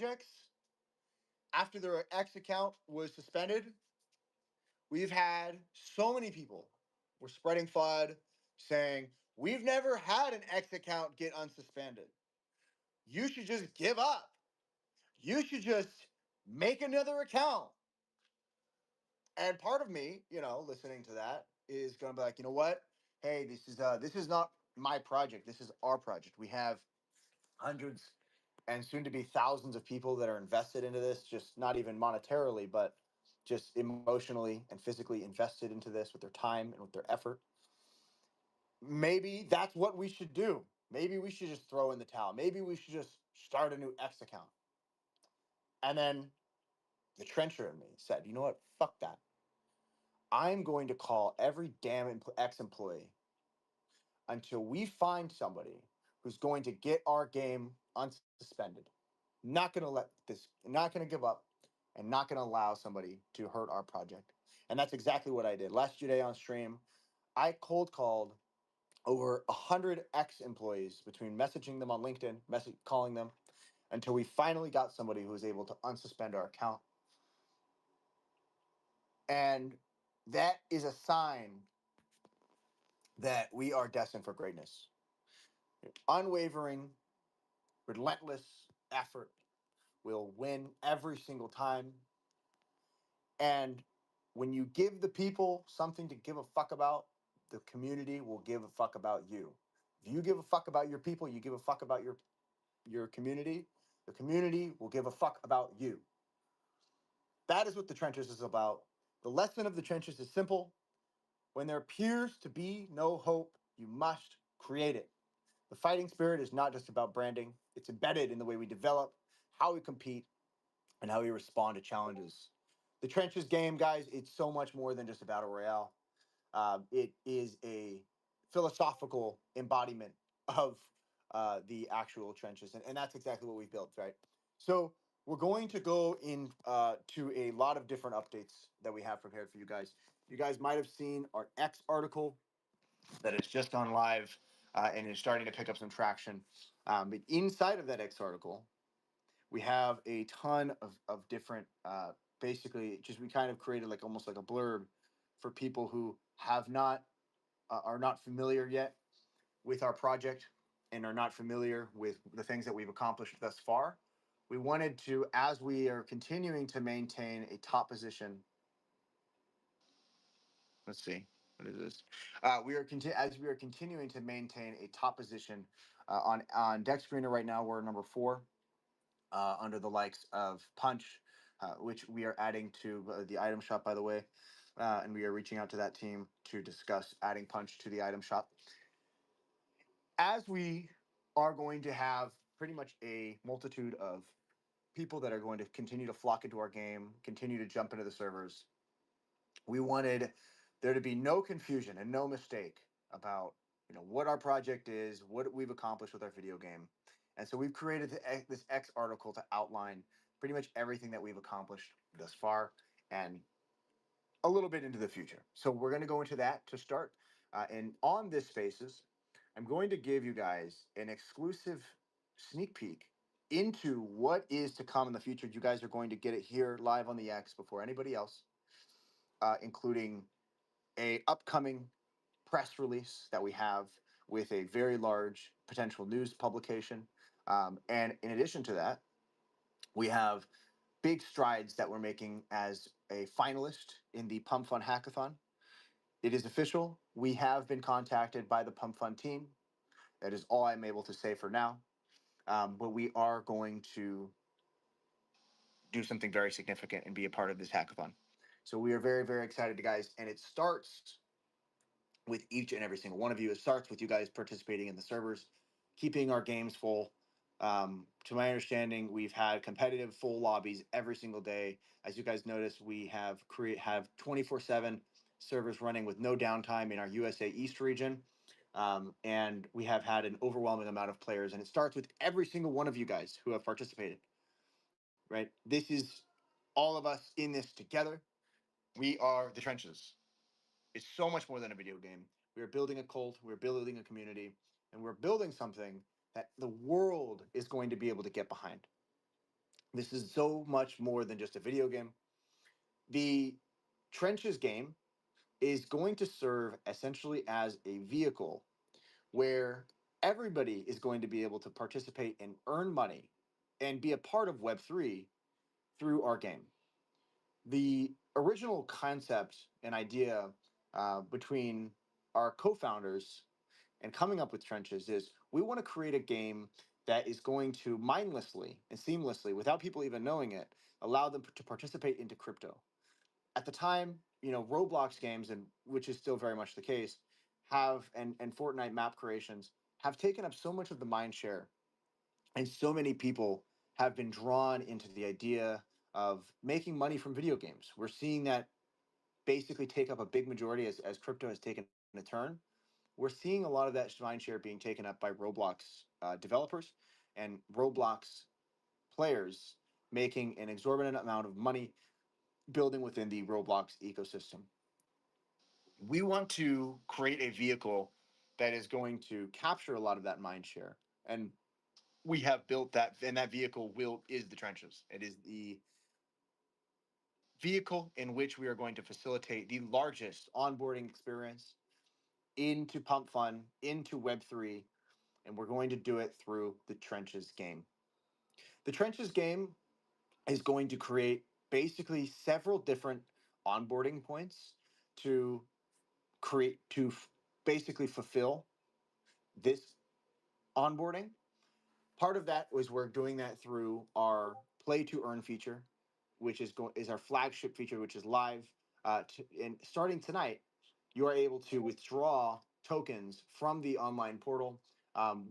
projects, after their X account was suspended, we've had so many people were spreading FUD saying, we've never had an X account get unsuspended. You should just give up. You should just make another account. And part of me, listening to that is going to be like, you know what? Hey, this is not my project. This is our project. We have hundreds and soon to be thousands of people that are invested into this, just not even monetarily, but just emotionally and physically invested into this with their time and with their effort. Maybe that's what we should do. Maybe we should just throw in the towel. Maybe we should just start a new X account. And then the trencher in me said, you know what? Fuck that. I'm going to call every damn ex employee until we find somebody who's going to get our game unsuspended. Not going to not going to give up, and not going to allow somebody to hurt our project. And that's exactly what I did. Last Tuesday on stream, I cold called over 100 ex employees between messaging them on LinkedIn, calling them, until we finally got somebody who was able to unsuspend our account. And that is a sign that we are destined for greatness. Unwavering, relentless effort will win every single time. And when you give the people something to give a fuck about, the community will give a fuck about you. If you give a fuck about your people, you give a fuck about your community, the community will give a fuck about you. That is what the trenches is about. The lesson of the trenches is simple. When there appears to be no hope, you must create it. The fighting spirit is not just about branding. It's embedded in the way we develop, how we compete, and how we respond to challenges. The trenches game, guys, it's so much more than just a battle royale. It is a philosophical embodiment of the actual trenches, and that's exactly what we've built, right? So we're going to go in to a lot of different updates that we have prepared for you guys. You guys might have seen our X article that has just gone live and is starting to pick up some traction. But inside of that X article, we have a ton of different, basically, just we kind of created like almost like a blurb for people who have not are not familiar yet with our project and are not familiar with the things that we've accomplished thus far. We wanted to, as we are continuing to maintain a top position. Let's see, what is this? As we are continuing to maintain a top position on Deck Screener right now. We're number 4 under the likes of Punch, which we are adding to the item shop, by the way. And we are reaching out to that team to discuss adding Punch to the item shop. As we are going to have pretty much a multitude of people that are going to continue to flock into our game, continue to jump into the servers, we wanted there to be no confusion and no mistake about what our project is, what we've accomplished with our video game. And so we've created this X article to outline pretty much everything that we've accomplished thus far and a little bit into the future. So we're going to go into that to start. And on this Spaces, I'm going to give you guys an exclusive sneak peek into what is to come in the future. You guys are going to get it here live on the X before anybody else, including a upcoming press release that we have with a very large potential news publication. And in addition to that, we have big strides that we're making as a finalist in the Pump Fun Hackathon. It is official. We have been contacted by the Pump Fun team. That is all I'm able to say for now. But we are going to do something very significant and be a part of this hackathon. So we are very, very excited, guys. And it starts with each and every single one of you. It starts with you guys participating in the servers, keeping our games full. To my understanding, we've had competitive full lobbies every single day. As you guys notice, we have 24/7 servers running with no downtime in our USA East region. And we have had an overwhelming amount of players. And it starts with every single one of you guys who have participated, right? This is all of us in this together. We are the trenches. It's so much more than a video game. We are building a cult, we're building a community, and we're building something that the world is going to be able to get behind. This is so much more than just a video game. The Trenches game is going to serve essentially as a vehicle where everybody is going to be able to participate and earn money and be a part of Web3 through our game. The original concept and idea between our co founders and coming up with Trenches is we want to create a game that is going to mindlessly and seamlessly, without people even knowing it, allow them to participate into crypto. At the time, Roblox games, and which is still very much the case, have and Fortnite map creations have taken up so much of the mind share, and so many people have been drawn into the idea of making money from video games. We're seeing that basically take up a big majority as crypto has taken a turn. We're seeing a lot of that mind share being taken up by Roblox developers and Roblox players making an exorbitant amount of money building within the Roblox ecosystem. We want to create a vehicle that is going to capture a lot of that mind share. And we have built that, and that vehicle will is the Trenches. It is the vehicle in which we are going to facilitate the largest onboarding experience into Pump Fun, into Web3, and we're going to do it through the Trenches game. The Trenches game is going to create basically several different onboarding points to create to basically fulfill this onboarding. Part of that was we're doing that through our play to earn feature, which is our flagship feature, which is live. And starting tonight, you are able to withdraw tokens from the online portal,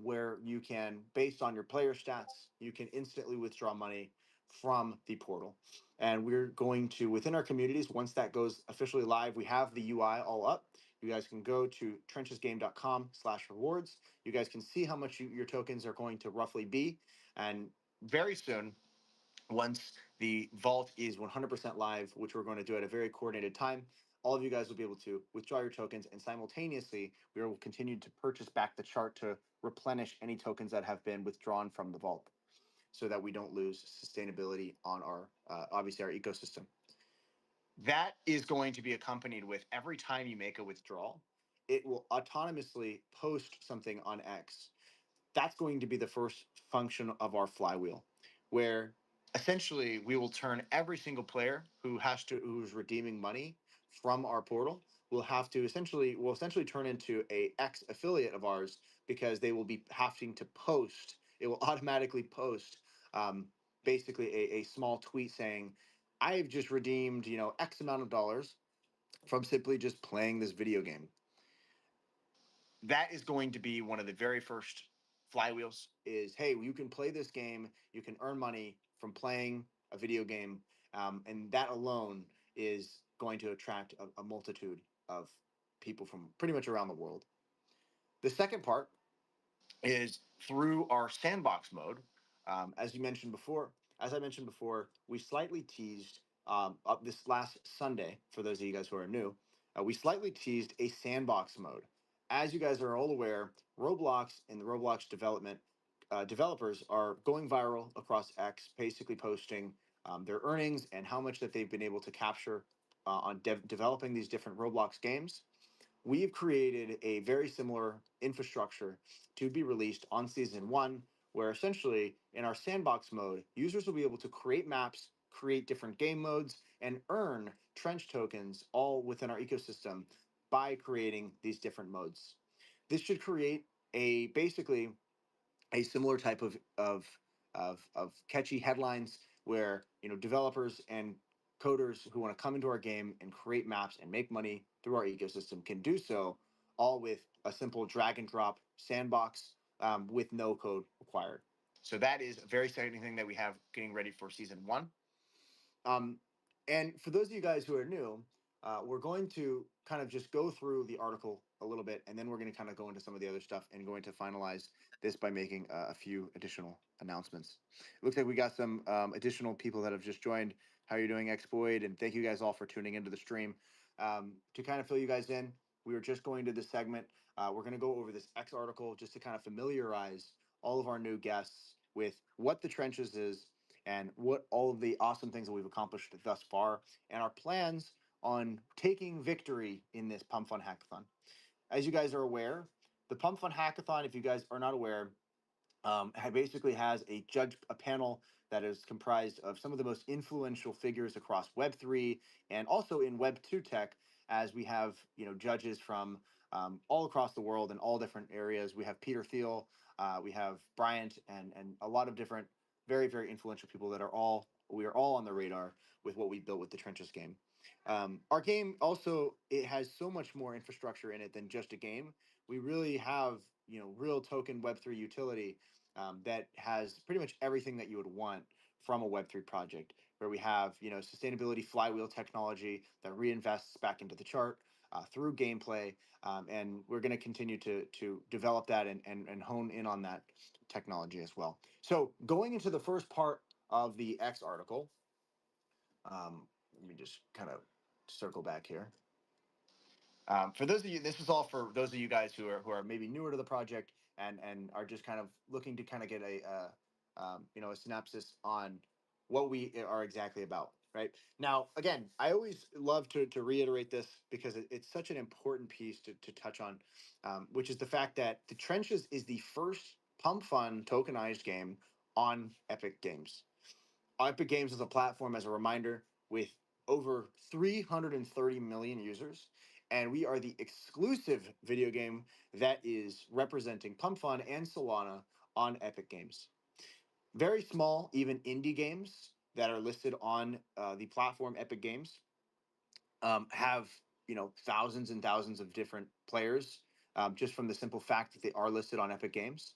where you can, based on your player stats, you can instantly withdraw money from the portal. And we're going to, within our communities, once that goes officially live, we have the UI all up. You guys can go to trenchesgame.com/rewards. You guys can see how much your tokens are going to roughly be. And very soon, once the vault is 100% live, which we're going to do at a very coordinated time, all of you guys will be able to withdraw your tokens, and simultaneously we will continue to purchase back the chart to replenish any tokens that have been withdrawn from the vault, so that we don't lose sustainability on our obviously our ecosystem. That is going to be accompanied with, every time you make a withdrawal, it will autonomously post something on X. That's going to be the first function of our flywheel, where essentially we will turn every single player who's redeeming money from our portal will essentially turn into a X affiliate of ours, because they will be having to post. It will automatically post, basically a small tweet saying, I've just redeemed X amount of dollars from simply just playing this video game. That is going to be one of the very first flywheels. Is, hey, you can play this game, you can earn money from playing a video game, and that alone is going to attract a multitude of people from pretty much around the world. The second part is through our sandbox mode. As you mentioned before, as I mentioned before, we slightly teased, up this last Sunday. For those of you guys who are new, we slightly teased a sandbox mode. As you guys are all aware, Roblox and the Roblox developers are going viral across X, basically posting their earnings and how much that they've been able to capture on developing these different Roblox games. We've created a very similar infrastructure to be released on season one, where essentially in our sandbox mode, users will be able to create maps, create different game modes, and earn trench tokens all within our ecosystem by creating these different modes. This should create a basically a similar type of catchy headlines, where developers and coders who want to come into our game and create maps and make money through our ecosystem can do so, all with a simple drag and drop sandbox, with no code required. So that is a very exciting thing that we have getting ready for season one. um, and for those of you guys who are new, we're going to kind of just go through the article a little bit, and then we're going to kind of go into some of the other stuff and going to finalize this by making a few additional announcements. It looks like we got some additional people that have just joined. How are you doing, Exploid? And thank you guys all for tuning into the stream. To kind of fill you guys in, we were just going to this segment. We're going to go over this X article just to kind of familiarize all of our new guests with what the Trenches is and what all of the awesome things that we've accomplished thus far, and our plans on taking victory in this Pump Fun Hackathon. As you guys are aware, the Pump Fun Hackathon, if you guys are not aware, basically has a panel that is comprised of some of the most influential figures across Web3 and also in Web2 tech, as we have judges from all across the world in all different areas. We have Peter Thiel, we have Bryant, and a lot of different very influential people that we are all on the radar with what we built with the Trenches game. Our game also, it has so much more infrastructure in it than just a game. We really have real token Web3 utility that has pretty much everything that you would want from a Web3 project, where we have sustainability flywheel technology that reinvests back into the chart through gameplay, and we're going to continue to develop that and hone in on that technology as well. So going into the first part of the X article, let me just kind of circle back here. For those of you, this is all for those of you guys who are maybe newer to the project and are just kind of looking to kind of get a synopsis on what we are exactly about. Right now, again, I always love to reiterate this because it's such an important piece to touch on, which is the fact that the Trenches is the first Pump Fun tokenized game on Epic Games. Epic Games is a platform, as a reminder, with over 330 million users, and we are the exclusive video game that is representing Pump Fun and Solana on Epic Games. Very small, even indie games that are listed on the platform Epic Games have thousands and thousands of different players, just from the simple fact that they are listed on Epic Games,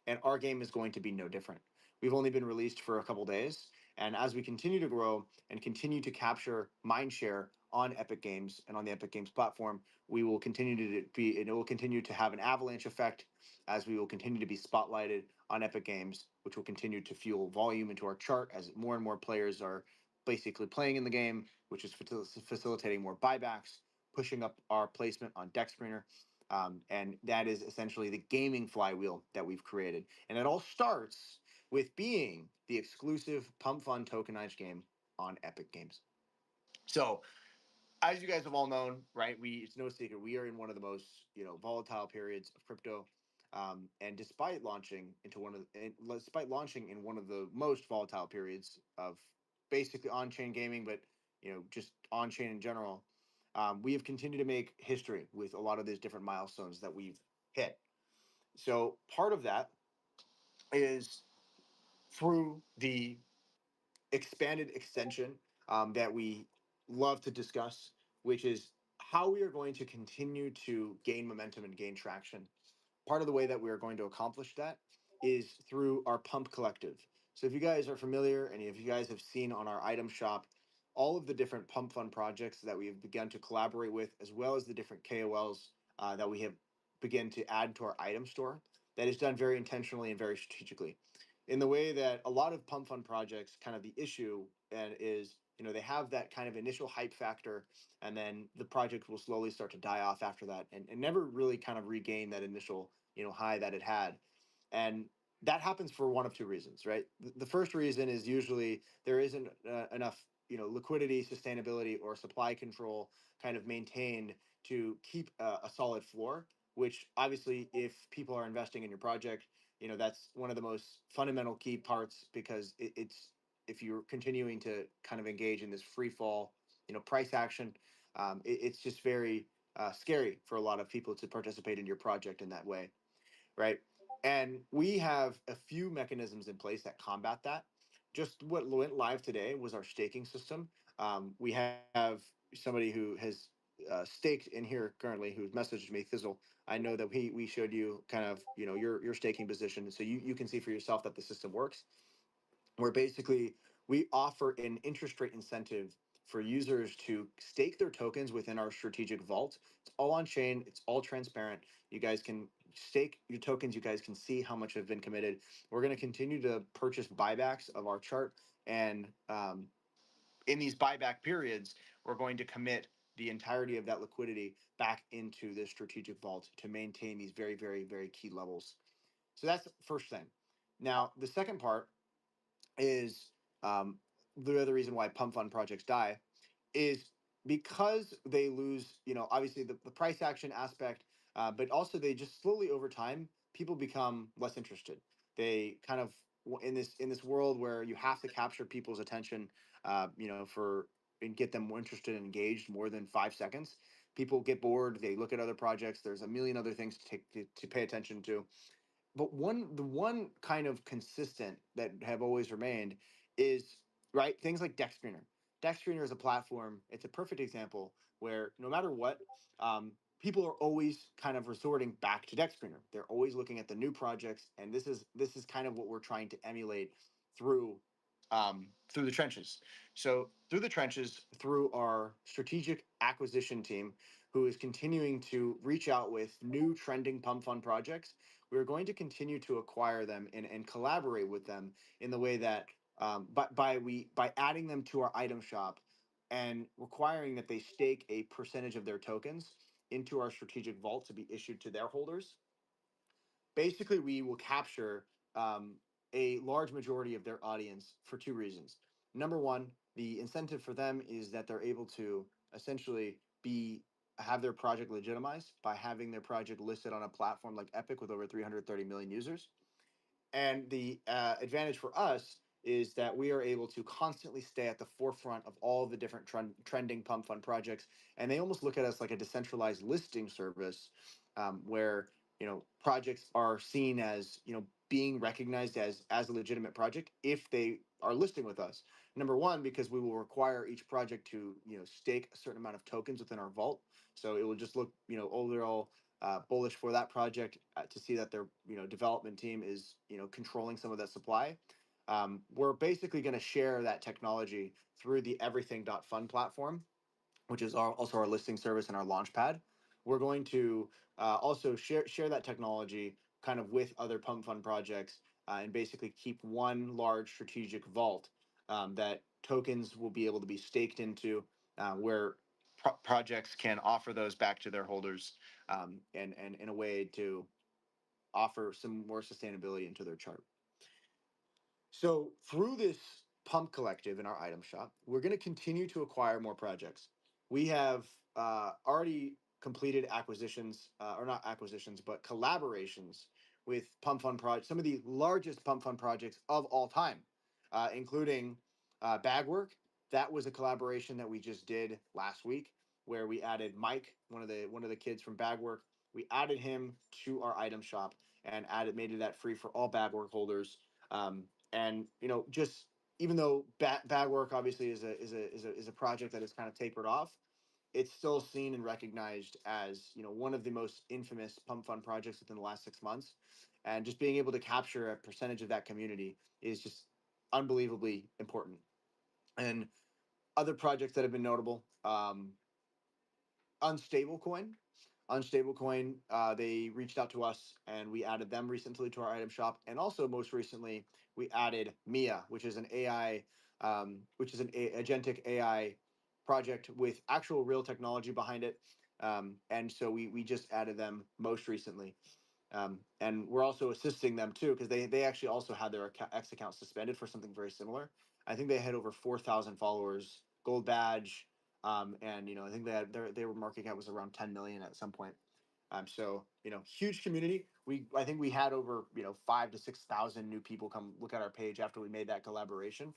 and our game is going to be no different. We've only been released for a couple days, and as we continue to grow and continue to capture mind share on Epic Games and on the Epic Games platform, we will continue to be, and it will continue to have an avalanche effect as we will continue to be spotlighted on Epic Games, which will continue to fuel volume into our chart as more and more players are basically playing in the game, which is facilitating more buybacks, pushing up our placement on DexScreener. And that is essentially the gaming flywheel that we've created. And it all starts with being the exclusive Pump Fun tokenized game on Epic Games. So, as you guys have all known, right? It's no secret we are in one of the most volatile periods of crypto. And despite launching in one of the most volatile periods of basically on-chain gaming, but just on-chain in general, we have continued to make history with a lot of these different milestones that we've hit. So part of that is through the expanded extension that we love to discuss, which is how we are going to continue to gain momentum and gain traction. Part of the way that we are going to accomplish that is through our Pump Collective. So if you guys are familiar and if you guys have seen on our item shop all of the different Pump Fun projects that we have begun to collaborate with, as well as the different KOLs that we have begun to add to our item store, that is done very intentionally and very strategically. In the way that a lot of Pump Fun projects, kind of the issue and is, they have that kind of initial hype factor, and then the project will slowly start to die off after that, and never really kind of regain that initial high that it had. And that happens for one of two reasons, right? The first reason is usually there isn't enough liquidity, sustainability, or supply control kind of maintained to keep a solid floor, which obviously if people are investing in your project, that's one of the most fundamental key parts, because it's if you're continuing to kind of engage in this free fall price action, it's just very scary for a lot of people to participate in your project in that way, right? And we have a few mechanisms in place that combat that. Just what went live today was our staking system. We have somebody who has staked in here currently, who's messaged me, Thizzle. I know that we showed you kind of your staking position, so you can see for yourself that the system works, where basically we offer an interest rate incentive for users to stake their tokens within our strategic vault. It's all on chain, it's all transparent. You guys can stake your tokens, you guys can see how much have been committed. We're going to continue to purchase buybacks of our chart, and in these buyback periods, we're going to commit the entirety of that liquidity back into the strategic vault to maintain these very key levels. So that's the first thing. Now, the second part is um, the other reason why pump fund projects die is because they lose, obviously the price action aspect, but also they just slowly over time, people become less interested. They kind of in this world where you have to capture people's attention, for and get them more interested and engaged more than 5 seconds. People get bored. They look at other projects. There's a million other things to pay attention to, but the one kind of consistent that have always remained is right things like Deck Screener. Deck Screener is a platform. It's a perfect example where no matter what, people are always kind of resorting back to Deck Screener. They're always looking at the new projects, and this is kind of what we're trying to emulate through through the trenches. So through the trenches, through our strategic acquisition team, who is continuing to reach out with new trending pump fund projects, we're going to continue to acquire them and collaborate with them in the way that by adding them to our item shop and requiring that they stake a percentage of their tokens into our strategic vault to be issued to their holders. Basically, we will capture a large majority of their audience for two reasons. Number one, the incentive for them is that they're able to essentially be have their project legitimized by having their project listed on a platform like Epic with over 330 million users. And the advantage for us is that we are able to constantly stay at the forefront of all the different trending pump fund projects, and they almost look at us like a decentralized listing service, where projects are seen as being recognized as a legitimate project if they are listing with us. Number one, because we will require each project to stake a certain amount of tokens within our vault, so it will just look overall bullish for that project, to see that their development team is controlling some of that supply. We're basically going to share that technology through the Everything.Fund platform, which is also our listing service and our launchpad. We're going to also share that technology kind of with other pump fund projects, and basically keep one large strategic vault, that tokens will be able to be staked into, where projects can offer those back to their holders, and in a way to offer some more sustainability into their chart. So through this pump collective in our item shop, we're going to continue to acquire more projects. We have already completed acquisitions, or not acquisitions, but collaborations with pump fund projects, some of the largest pump fund projects of all time, including Bagwork. That was a collaboration that we just did last week, where we added Mike, one of the kids from Bagwork. We added him to our item shop and made it that free for all Bagwork holders. And just even though bad work obviously is a project that is kind of tapered off, it's still seen and recognized as one of the most infamous pump fund projects within the last 6 months. And just being able to capture a percentage of that community is just unbelievably important. And other projects that have been notable, Unstable Coin. Unstable Coin, they reached out to us and we added them recently to our item shop. And also, most recently, we added Mia, which is an AI, which is an agentic AI project with actual real technology behind it. And so we just added them most recently. And we're also assisting them too, because they actually also had their X account suspended for something very similar. I think they had over 4,000 followers, gold badge, and I think they were market cap was around 10 million at some point. So huge community. I think we had over 5 to 6,000 new people come look at our page after we made that collaboration,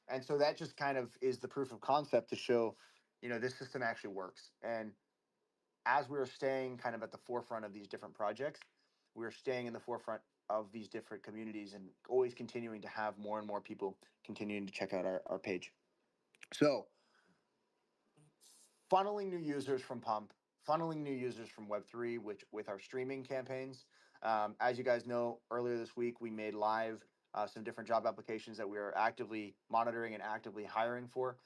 and so that just kind of is the proof of concept to show this system actually works. And as we are staying kind of at the forefront of these different projects, we're staying in the forefront of these different communities and always continuing to have more and more people continuing to check out our page. So funneling new users from Pump, funneling new users from Web3, which with our streaming campaigns. As you guys know, earlier this week we made live some different job applications that we are actively monitoring and actively hiring for,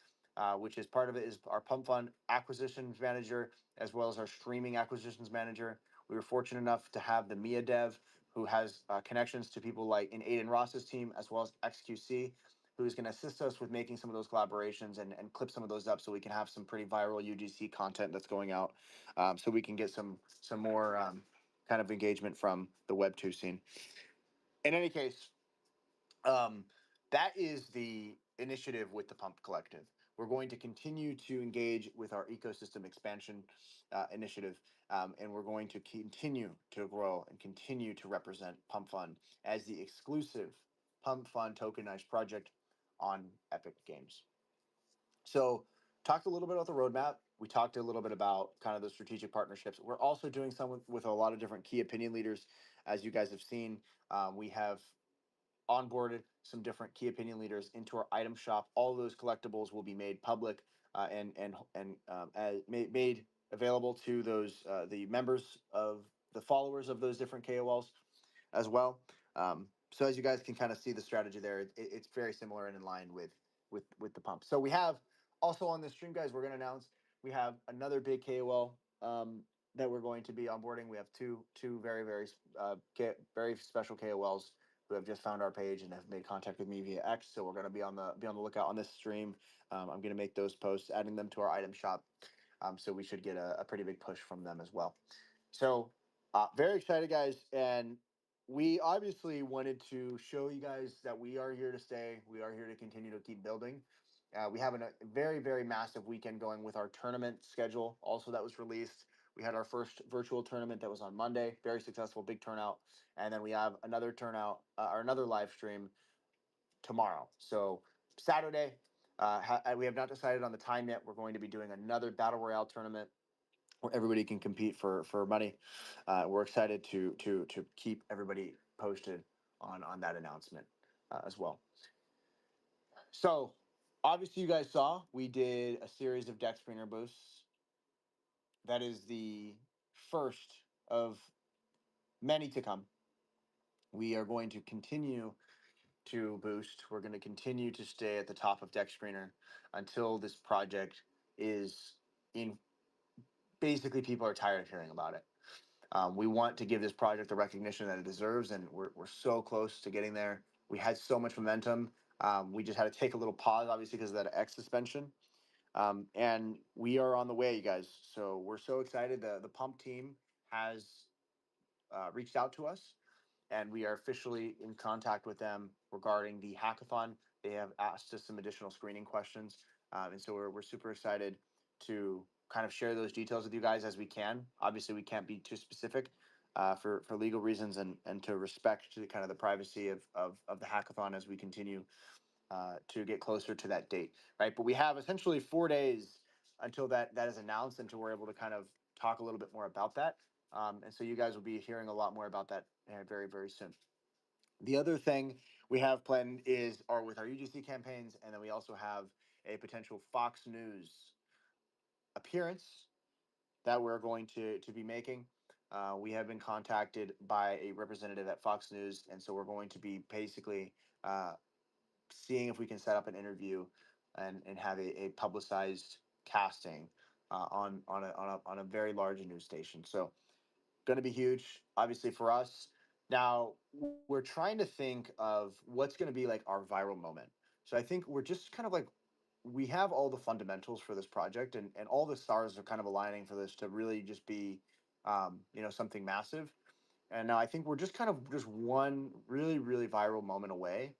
which is part of it is our Pump Fund acquisitions manager as well as our streaming acquisitions manager. We were fortunate enough to have the Mia dev, who has connections to people like in Aiden Ross's team as well as XQC, who's going to assist us with making some of those collaborations and clip some of those up so we can have some pretty viral UGC content that's going out, so we can get some more kind of engagement from the Web2 scene. In any case, that is the initiative with the Pump Collective. We're going to continue to engage with our ecosystem expansion initiative, and we're going to continue to grow and continue to represent Pump Fund as the exclusive Pump Fund tokenized project on Epic Games. So, talked a little bit about the roadmap. We talked a little bit about kind of the strategic partnerships. We're also doing some with a lot of different key opinion leaders, as you guys have seen. We have onboarded some different key opinion leaders into our item shop. All of those collectibles will be made public made available to those the members of the followers of those different KOLs as well. So as you guys can kind of see the strategy there, it's very similar and in line with the pump. So we have also on this stream, guys, we're going to announce we have another big KOL that we're going to be onboarding. We have two very special KOLs who have just found our page and have made contact with me via X. So we're going to be on the lookout on this stream. I'm going to make those posts, adding them to our item shop. So we should get a pretty big push from them as well. So very excited, guys, and we obviously wanted to show you guys that we are here to stay. We are here to continue to keep building. We have a very, very massive weekend going with our tournament schedule. Also, that was released. We had our first virtual tournament that was on Monday. Very successful, big turnout. And then we have another turnout or another live stream tomorrow. So Saturday, we have not decided on the time yet. We're going to be doing another Battle Royale tournament where everybody can compete for money. We're excited to keep everybody posted on that announcement as well. So obviously you guys saw we did a series of deck screener boosts. That is the first of many to come. We are going to continue to boost. We're going to continue to stay at the top of deck screener until this project is in. Basically, people are tired of hearing about it. We want to give this project the recognition that it deserves, and we're so close to getting there. We had so much momentum. We just had to take a little pause, obviously, because of that X suspension. And we are on the way, you guys. So we're so excited. The Pump team has reached out to us, and we are officially in contact with them regarding the hackathon. They have asked us some additional screening questions, and so we're super excited to kind of share those details with you guys as we can. Obviously, we can't be too specific for legal reasons and to respect to the kind of the privacy of the hackathon as we continue to get closer to that date, right? But we have essentially 4 days until that is announced, until we're able to kind of talk a little bit more about that. And so you guys will be hearing a lot more about that very, very soon. The other thing we have planned is our with our UGC campaigns, and then we also have a potential Fox News appearance that we're going to be making. We have been contacted by a representative at Fox News, and so we're going to be basically seeing if we can set up an interview and have a publicized casting on a very large news station. So going to be huge, obviously, for us. Now we're trying to think of what's going to be like our viral moment. So I think we're just kind of like we have all the fundamentals for this project, and all the stars are kind of aligning for this to really just be something massive. And now I think we're just kind of just one really, really viral moment away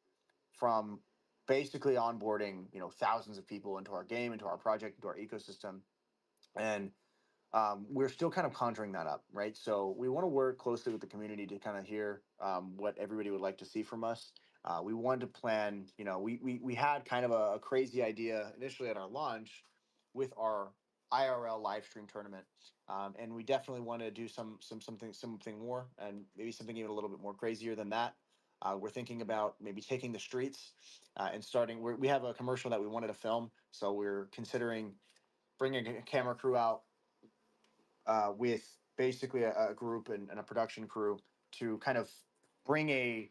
from basically onboarding thousands of people into our game, into our project, into our ecosystem. And we're still kind of conjuring that up, right? So we want to work closely with the community to kind of hear what everybody would like to see from us. We wanted to plan, we had kind of a crazy idea initially at our launch with our IRL live stream tournament, and we definitely want to do something more, and maybe something even a little bit more crazier than that. We're thinking about maybe taking the streets and starting. We have a commercial that we wanted to film, so we're considering bringing a camera crew out with basically a group and a production crew to kind of bring a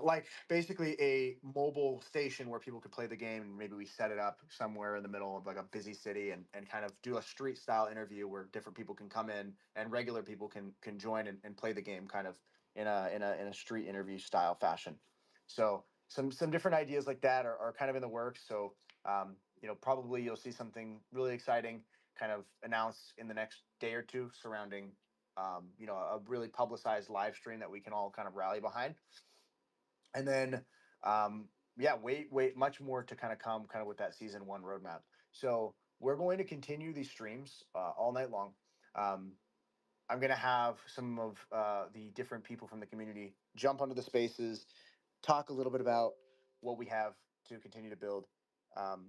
like basically a mobile station where people could play the game, and maybe we set it up somewhere in the middle of like a busy city and kind of do a street style interview where different people can come in and regular people can join and play the game kind of in a street interview style fashion. So some different ideas like that are kind of in the works. So probably you'll see something really exciting kind of announced in the next day or two surrounding a really publicized live stream that we can all kind of rally behind. And then yeah, wait, much more to kind of come, kind of with that season one roadmap. So we're going to continue these streams all night long. Um, I'm going to have some of the different people from the community jump onto the spaces, talk a little bit about what we have to continue to build. Um,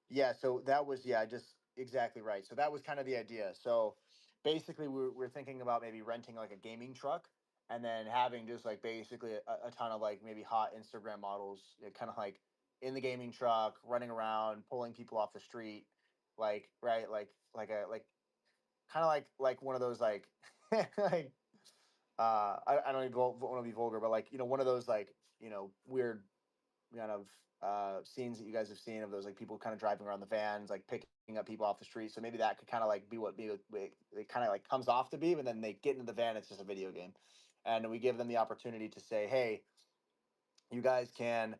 yeah, so that was, yeah, just exactly right. So that was kind of the idea. So basically, we're thinking about maybe renting like a gaming truck and then having just like basically a ton of like maybe hot Instagram models, kind of like in the gaming truck, running around, pulling people off the street, like, right, like a like kind of like one of those like like I don't even want to be vulgar, but like, one of those like, weird kind of scenes that you guys have seen of those like people kind of driving around the vans, like picking up people off the street. So maybe that could kind of like be what it kind of like comes off to be, but then they get into the van, it's just a video game, and we give them the opportunity to say, hey, you guys can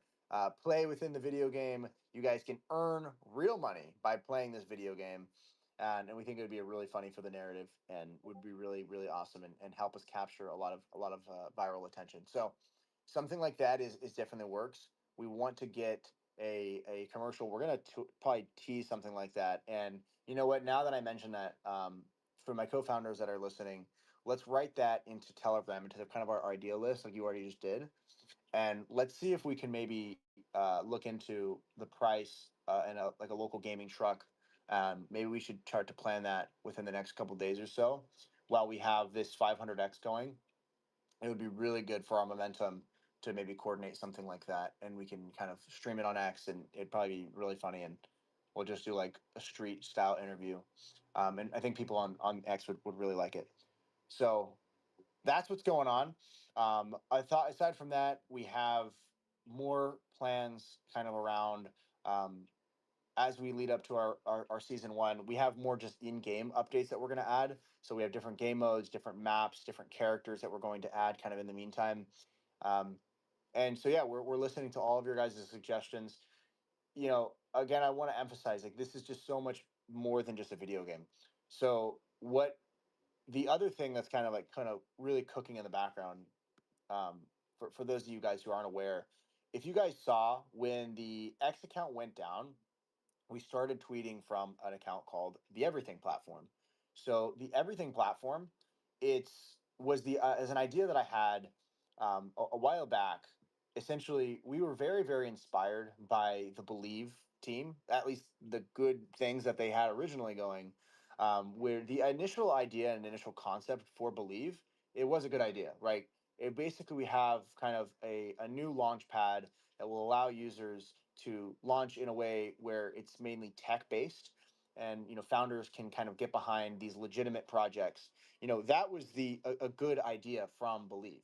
play within the video game. You guys can earn real money by playing this video game. And we think it would be a really funny for the narrative and would be really, really awesome and help us capture a lot of viral attention. So something like that is definitely works. We want to get a commercial. We're gonna probably tease something like that. And you know what? Now that I mentioned that, for my co-founders that are listening, let's write that into Telegram, into the kind of our idea list, like you already just did, and let's see if we can maybe look into the price and like a local gaming truck. Maybe we should start to plan that within the next couple days or so, while we have this 500x going. It would be really good for our momentum to maybe coordinate something like that, and we can kind of stream it on X, and it'd probably be really funny. And we'll just do like a street style interview, and I think people on X would really like it. So that's what's going on. I thought aside from that, we have more plans kind of around, um, as we lead up to our season one. We have more just in-game updates that we're going to add. So we have different game modes, different maps, different characters that we're going to add kind of in the meantime. Um, and so yeah, we're listening to all of your guys' suggestions. Again, I want to emphasize, like, this is just so much more than just a video game. So what the other thing that's kind of really cooking in the background, for those of you guys who aren't aware, if you guys saw when the X account went down, we started tweeting from an account called the Everything Platform. So the Everything Platform, it's was the as an idea that I had a while back. Essentially, we were very, very inspired by the Believe team, at least the good things that they had originally going. Where the initial idea and initial concept for Believe, it was a good idea, right? It basically, we have kind of a new launch pad that will allow users to launch in a way where it's mainly tech based, and founders can kind of get behind these legitimate projects. That was a good idea from Believe.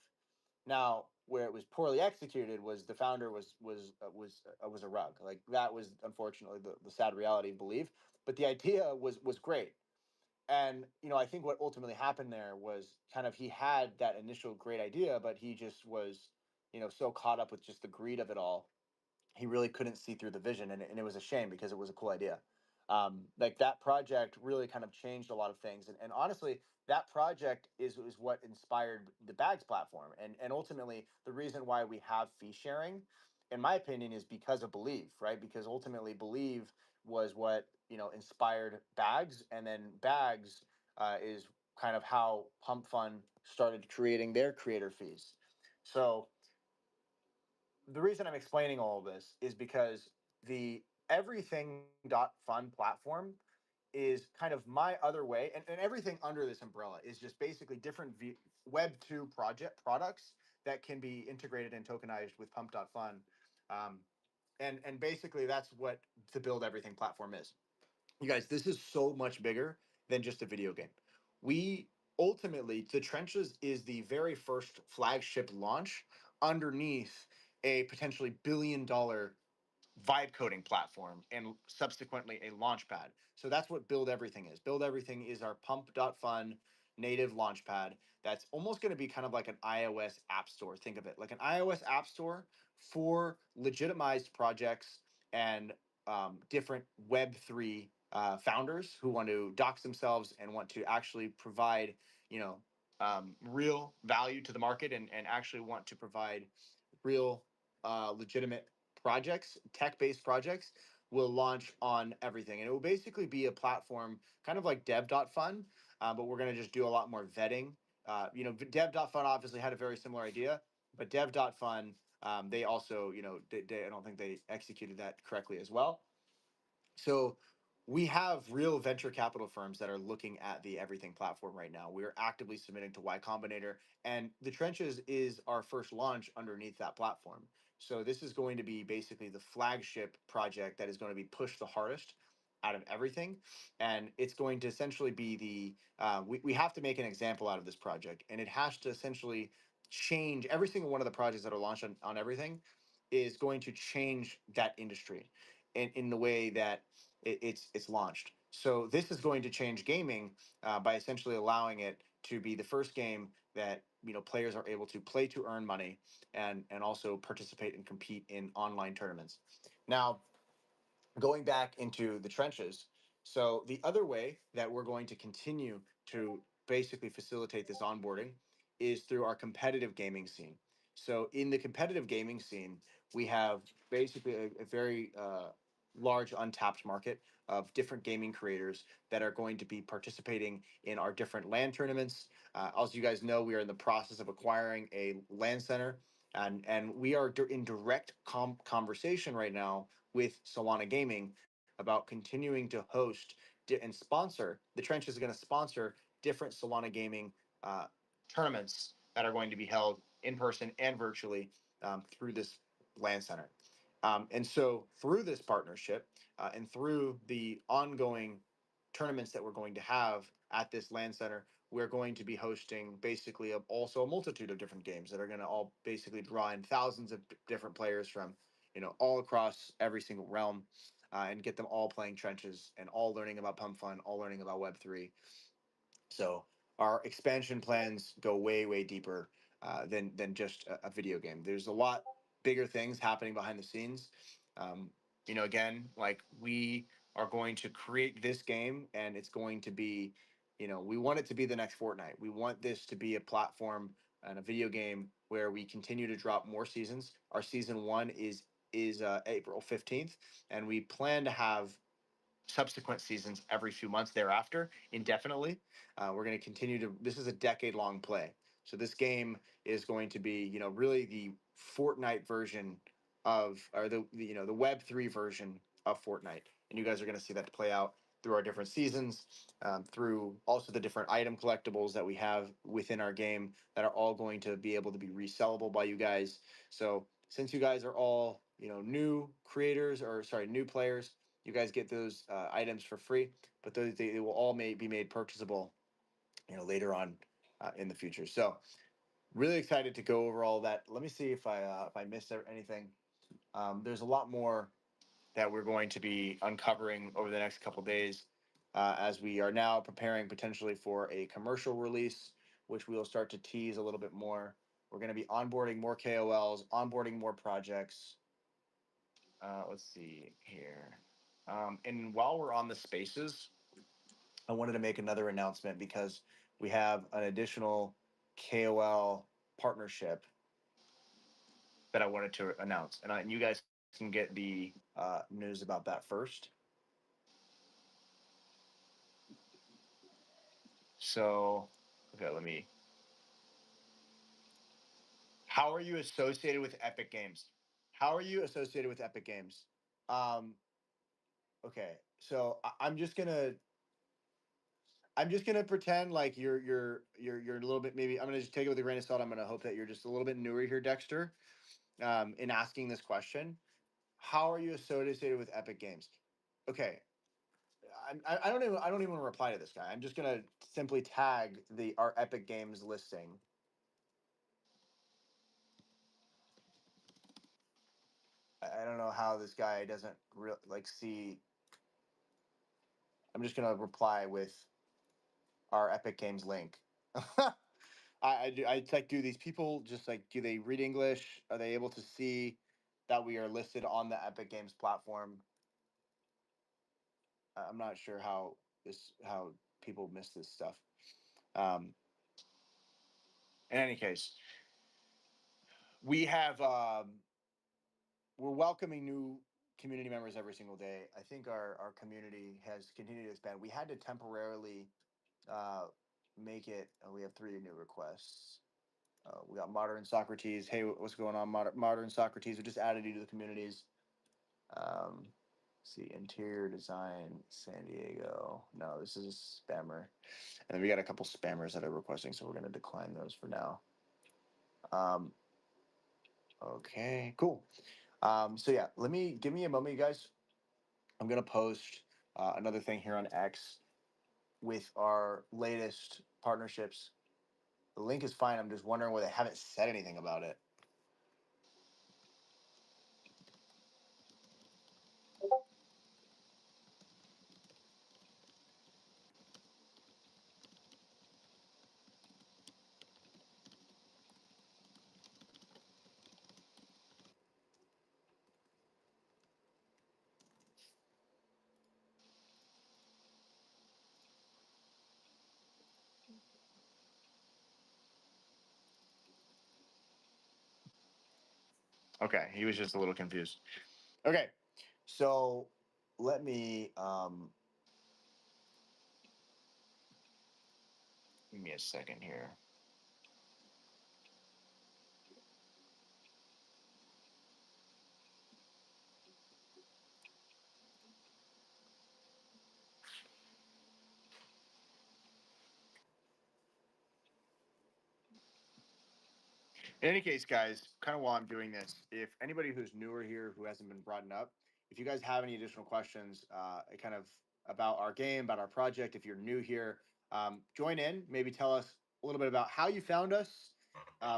Now, where it was poorly executed was the founder was a rug. Like, that was unfortunately the sad reality of Believe. But the idea was great. And I think what ultimately happened there was kind of, he had that initial great idea, but he just was so caught up with just the greed of it all, he really couldn't see through the vision, and it was a shame because it was a cool idea. Like, that project really kind of changed a lot of things, and honestly, that project is what inspired the Bags platform, and ultimately the reason why we have fee sharing, in my opinion, is because of Believe, right? Because ultimately Believe was what inspired Bags, and then Bags is kind of how Pump Fund started creating their creator fees. So the reason I'm explaining all of this is because the everything.fun platform is kind of my other way, and everything under this umbrella is just basically different Web 2 project products that can be integrated and tokenized with pump.fun. Um, and basically, that's what the Build Everything platform is. You guys, this is so much bigger than just a video game. We ultimately, the Trenches is the very first flagship launch underneath a potentially $1 billion vibe coding platform and subsequently a launchpad. So that's what Build Everything is. Build Everything is our pump.fun native launchpad that's almost going to be kind of like an iOS app store. Think of it like an iOS app store for legitimized projects and different Web3 founders who want to dox themselves and want to actually provide, real value to the market, and actually want to provide real legitimate projects, tech-based projects, will launch on everything, and it will basically be a platform kind of like Dev.Fun, but we're going to just do a lot more vetting. Dev.Fun obviously had a very similar idea, but Dev.Fun, they also, I don't think they executed that correctly as well. So we have real venture capital firms that are looking at the everything platform right now. We are actively submitting to Y Combinator, and the Trenches is our first launch underneath that platform. So this is going to be basically the flagship project that is going to be pushed the hardest out of everything, and it's going to essentially be we have to make an example out of this project, and it has to essentially change every single one of the projects that are launched on everything is going to change that industry in the way that it's launched. So this is going to change gaming by essentially allowing it to be the first game that players are able to play to earn money and also participate and compete in online tournaments. Now, going back into the trenches. So the other way that we're going to continue to basically facilitate this onboarding is through our competitive gaming scene. So in the competitive gaming scene, we have basically a very large untapped market of different gaming creators that are going to be participating in our different LAN tournaments. As you guys know, we are in the process of acquiring a LAN center, and we are in direct conversation right now with Solana Gaming about continuing to host and sponsor. The Trench is going to sponsor different Solana Gaming uh, tournaments that are going to be held in person and virtually through this LAN center. And so through this partnership and through the ongoing tournaments that we're going to have at this LAN center, we're going to be hosting basically also a multitude of different games that are going to all basically draw in thousands of different players from all across every single realm, and get them all playing trenches and all learning about pump fun, all learning about Web3. So our expansion plans go way deeper than just a video game. There's a lot bigger things happening behind the scenes. Again, like we are going to create this game, and it's going to be, we want it to be the next Fortnite. We want this to be a platform and a video game where we continue to drop more seasons. Our season one is April 15th, and we plan to have subsequent seasons every few months thereafter, indefinitely. We're going to continue to. This is a decade-long play, so this game is going to be, really the Fortnite version of, or the Web3 version of Fortnite, and you guys are going to see that play out through our different seasons, through also the different item collectibles that we have within our game that are all going to be able to be resellable by you guys. So since you guys are all new creators, or sorry, new players, you guys get those items for free, but they will all be made purchasable, later on in the future. So really excited to go over all that. Let me see if I missed anything. There's a lot more that we're going to be uncovering over the next couple days, as we are now preparing potentially for a commercial release, which we will start to tease a little bit more. We're going to be onboarding more KOLs, onboarding more projects. Let's see here. And while we're on the spaces, I wanted to make another announcement because we have an additional KOL partnership that I wanted to announce, and you guys can get the news about that first. So, okay, let me. How are you associated with Epic Games? How are you associated with Epic Games? Um, okay, so I'm just gonna pretend like you're a little bit, maybe I'm gonna just take it with a grain of salt. I'm gonna hope that you're just a little bit newer here, Dexter, in asking this question. How are you associated with Epic Games? Okay, I don't even want to reply to this guy. I'm just gonna simply tag our Epic Games listing. I don't know how this guy doesn't see. I'm just gonna reply with our Epic Games link. I do these people just like, do they read English? Are they able to see that we are listed on the Epic Games platform? I'm not sure how people miss this stuff. Um, in any case, we have we're welcoming new community members every single day. I think our community has continued to expand. We had to temporarily uh, make it. We have three new requests. We got Modern Socrates. Hey, what's going on, Modern Socrates? We just added you to the communities. Um, see, interior design, San Diego. No, this is a spammer. And then we got a couple spammers that are requesting, so we're going to decline those for now. Um, okay, cool. So yeah, let me give me a moment, you guys. I'm gonna post another thing here on X with our latest partnerships. The link is fine. I'm just wondering why they haven't said anything about it. Okay, he was just a little confused. Okay, so let me give me a second here. In any case, guys, kind of while I'm doing this, if anybody who's newer here who hasn't been brought up, if you guys have any additional questions, kind of about our game, about our project, if you're new here, join in. Maybe tell us a little bit about how you found us.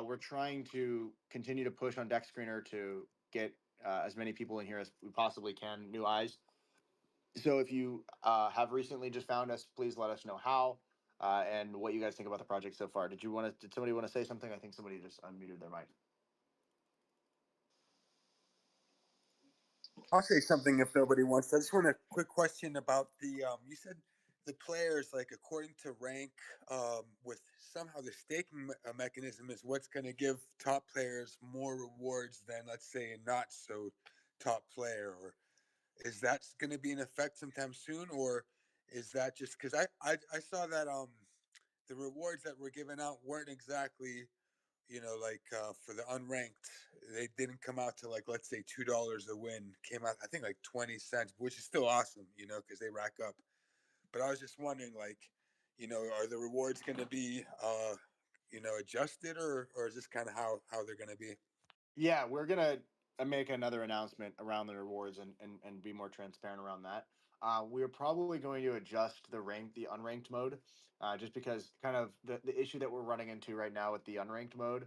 We're trying to continue to push on Deck Screener to get as many people in here as we possibly can, new eyes. So if you have recently just found us, please let us know how and what you guys think about the project so far. Did you want to? Did somebody want to say something? I think somebody just unmuted their mic. I'll say something if nobody wants. I just want a quick question about the. You said the players, like according to rank, with somehow the staking mechanism is what's going to give top players more rewards than, let's say, a not so top player. Or is that going to be in effect sometime soon, or is that just because I saw that the rewards that were given out weren't exactly, like for the unranked, they didn't come out to, like, let's say $2 a win. Came out, I think, like 20 cents, which is still awesome, because they rack up. But I was just wondering, like, are the rewards going to be, adjusted, or is this kind of how they're going to be? Yeah, we're gonna make another announcement around the rewards and be more transparent around that. We're probably going to adjust the unranked mode, just because kind of the issue that we're running into right now with the unranked mode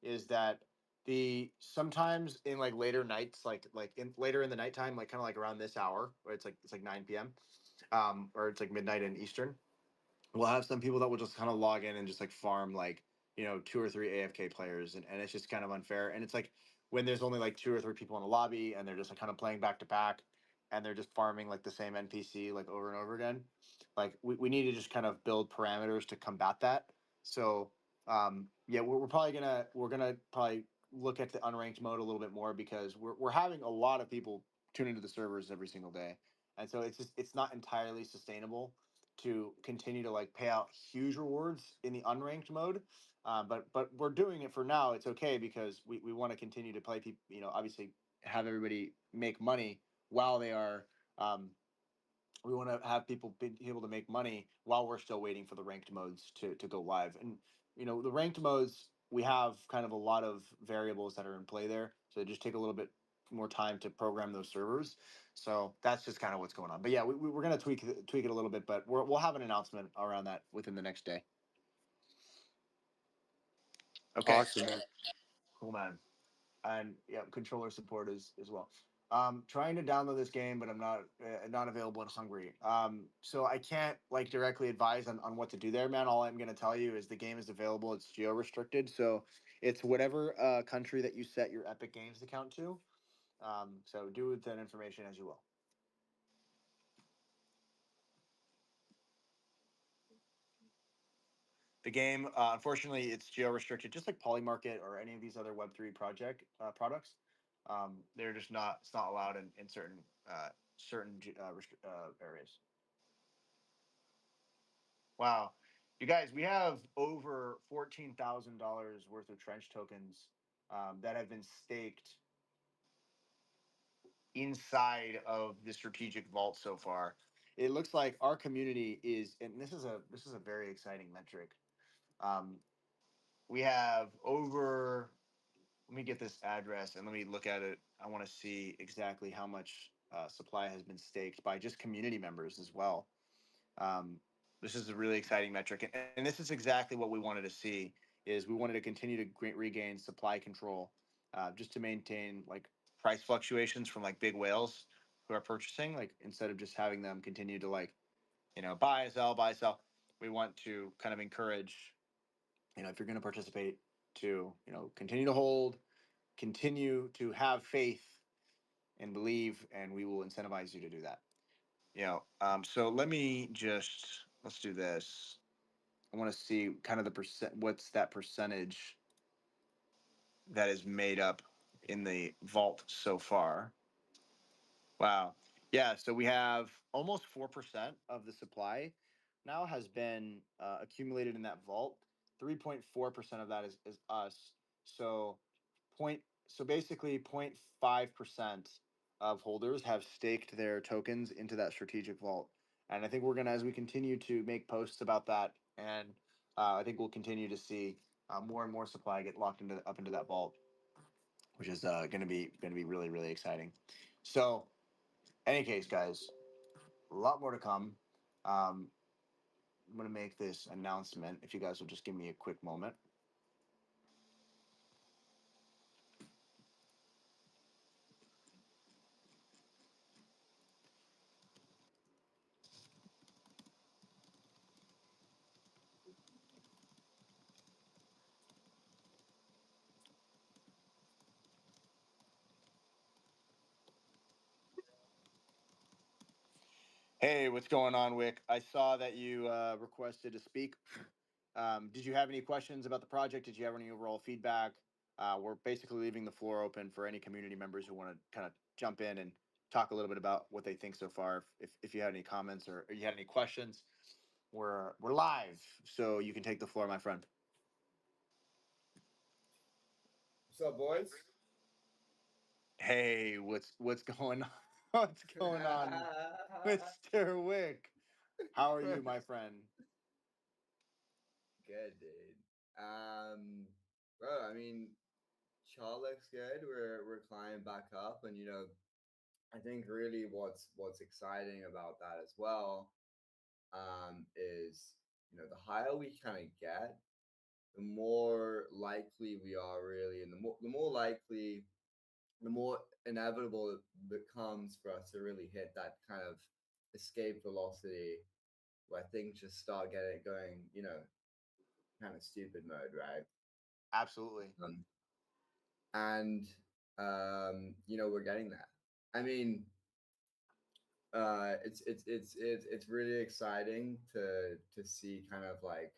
is that the sometimes in like later nights, like in later in the nighttime, like kind of like around this hour, where it's like 9 p.m. Or it's like midnight in Eastern, we'll have some people that will just kind of log in and just like farm like two or three AFK players, and it's just kind of unfair. And it's like when there's only like two or three people in a lobby and they're just like kind of playing back to back, and they're just farming like the same NPC like over and over again. Like we need to just kind of build parameters to combat that. So yeah, we're gonna probably look at the unranked mode a little bit more because we're having a lot of people tune into the servers every single day, and so it's not entirely sustainable to continue to like pay out huge rewards in the unranked mode. But we're doing it for now. It's okay because we want to continue to play people. Obviously have everybody make money while they are. We want to have people be able to make money while we're still waiting for the ranked modes to go live. And the ranked modes, we have kind of a lot of variables that are in play there, so they just take a little bit more time to program those servers. So that's just kind of what's going on. But yeah, we're gonna tweak it a little bit, but we'll have an announcement around that within the next day. Okay, Awesome, man. cool, man. And yeah, controller support is as well. Trying to download this game, but I'm not available in Hungary. So I can't like directly advise on what to do there, man. All I'm gonna tell you is the game is available. It's geo restricted, so it's whatever country that you set your Epic Games account to. So do with that information as you will. The game, unfortunately, it's geo restricted, just like Polymarket or any of these other Web3 project products. They're just not. It's not allowed in certain areas. Wow, you guys, we have over $14,000 worth of trench tokens that have been staked inside of the strategic vault so far. It looks like our community is, and this is a very exciting metric. Um, we have over. Let me get this address and let me look at it. I want to see exactly how much supply has been staked by just community members as well. Um, this is a really exciting metric, and this is exactly what we wanted to see. Is we wanted to continue to regain supply control, just to maintain like price fluctuations from like big whales who are purchasing. Like instead of just having them continue to like buy sell buy sell, we want to kind of encourage if you're going to participate to continue to hold, continue to have faith and believe, and we will incentivize you to do that. So let me just let's do this. I want to see kind of the percent. What's that percentage that is made up in the vault so far? Wow. Yeah. So we have almost 4% of the supply now has been accumulated in that vault. 3.4% of that is us. So point. So basically, 0.5% of holders have staked their tokens into that strategic vault. And I think we're gonna, as we continue to make posts about that, and I think we'll continue to see more and more supply get locked into up into that vault, which is gonna be really really exciting. So any case, guys, a lot more to come. Um, I'm going to make this announcement. If you guys will just give me a quick moment. Hey, what's going on, Wick? I saw that you requested to speak. Did you have any questions about the project? Did you have any overall feedback? We're basically leaving the floor open for any community members who want to kind of jump in and talk a little bit about what they think so far. If you had any comments or you had any questions, we're live, so you can take the floor, my friend. What's up, boys? Hey, what's going on? What's going on, Mr. Wick? How are you, my friend? Good, dude. Bro, I mean, Char looks good. We're climbing back up, and I think really what's exciting about that as well, is the higher we kind of get, the more likely we are really, and the more likely, the more inevitable it becomes for us to really hit that kind of escape velocity where things just start getting going, kind of stupid mode, right? Absolutely. Um, and we're getting that. I mean, it's really exciting to see kind of like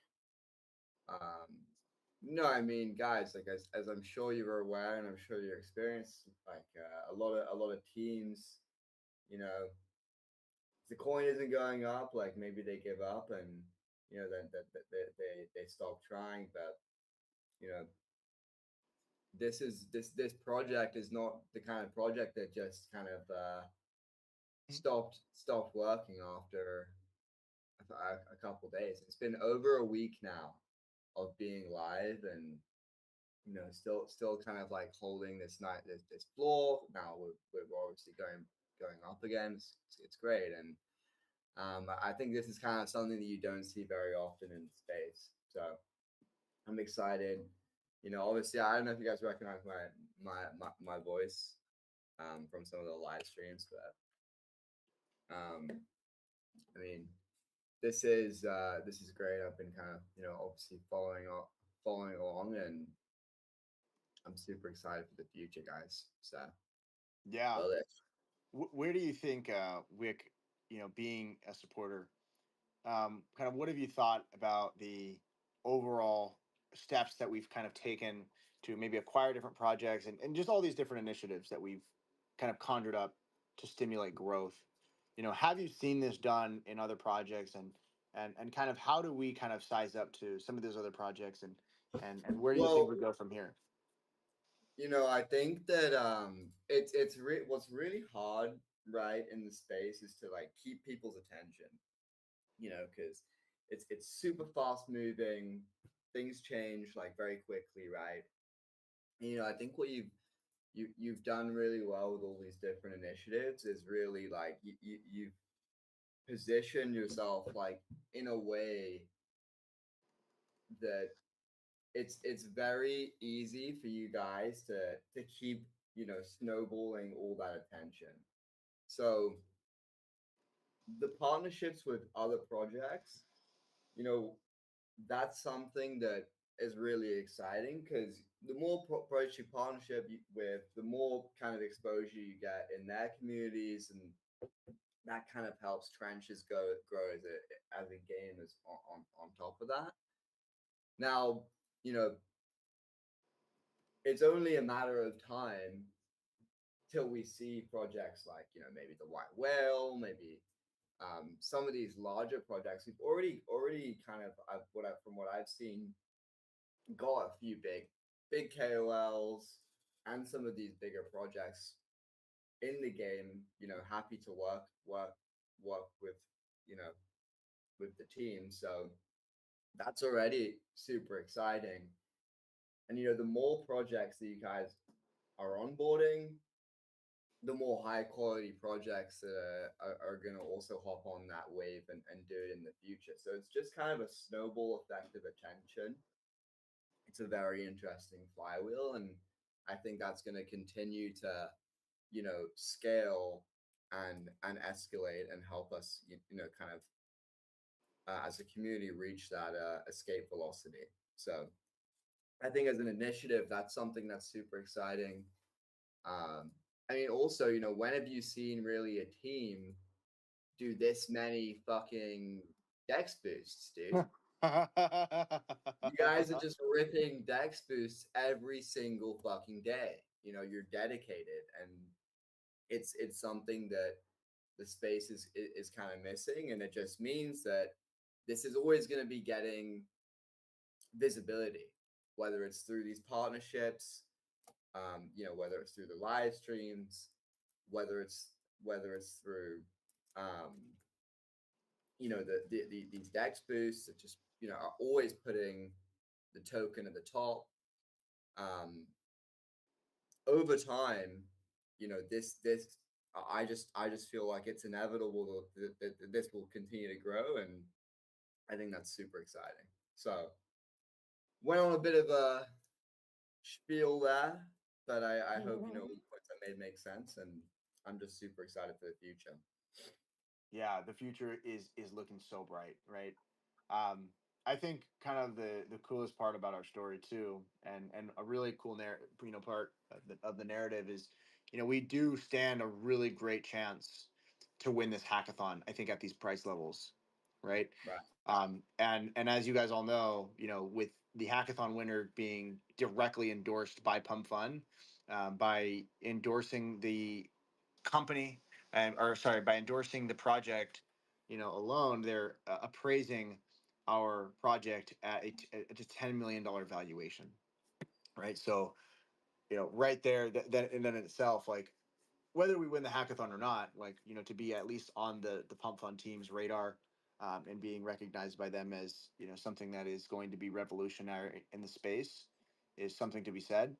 no, I mean, guys, like as I'm sure you're aware, and I'm sure you're experienced, like a lot of teams, you know, the coin isn't going up, like maybe they give up and then they stop trying, but you know this project is not the kind of project that just kind of stopped working after a couple days. It's been over a week now of being live, and still kind of like holding this floor. Now we're obviously going up again. It's great, and I think this is kind of something that you don't see very often in space. So I'm excited. Obviously, I don't know if you guys recognize my voice from some of the live streams, but I mean, this is great. I've been kind of obviously following along, and I'm super excited for the future, guys. So Yeah. love it. Where do you think, Wick, being a supporter, kind of what have you thought about the overall steps that we've kind of taken to maybe acquire different projects, and just all these different initiatives that we've kind of conjured up to stimulate growth. Have you seen this done in other projects, and kind of how do we kind of size up to some of those other projects, and where do you think Well, we go from here? I think that what's really hard, right, in the space is to like keep people's attention, because it's super fast moving, things change like very quickly, right? I think what you've done really well with all these different initiatives is really like you've positioned yourself like in a way that it's very easy for you guys to keep snowballing all that attention. So the partnerships with other projects, you know that's something that is really exciting, because the more projects you with, the more kind of exposure you get in their communities, and that kind of helps trenches grow as a game as on top of that. Now, you know it's only a matter of time till we see projects like maybe the White Whale, maybe some of these larger projects. We've already kind of from what I've seen, got a few big KOLs and some of these bigger projects in the game. Happy to work with you know with the team. So that's already super exciting. And the more projects that you guys are onboarding, the more high quality projects that are going to also hop on that wave and do it in the future. So it's just kind of a snowball effect of attention. It's a very interesting flywheel, and I think that's going to continue to scale and escalate and help us kind of as a community reach that escape velocity. So I think as an initiative, that's something that's super exciting. I mean, also, when have you seen really a team do this many fucking dex boosts, dude? You guys are just ripping dex boosts every single fucking day. You're dedicated, and it's something that the space is kind of missing, and it just means that this is always going to be getting visibility, whether it's through these partnerships, whether it's through the live streams, whether it's through these dex boosts that just are always putting the token at the top. Over time, this I just feel like it's inevitable that this will continue to grow, and I think that's super exciting. So went on a bit of a spiel there, but I hope all the points I made make sense, and I'm just super excited for the future. Yeah, the future is looking so bright, right? Um, I think kind of the coolest part about our story too, and a really cool part of the narrative is, we do stand a really great chance to win this hackathon. I think at these price levels, right? Right. And as you guys all know, with the hackathon winner being directly endorsed by Pump Fun, by endorsing the company, or sorry, by endorsing the project, alone, they're appraising our project at a $10 million valuation, right? So, right there, that and then in itself, like, whether we win the hackathon or not, like, to be at least on the Pump Fund team's radar, and being recognized by them as something that is going to be revolutionary in the space, is something to be said.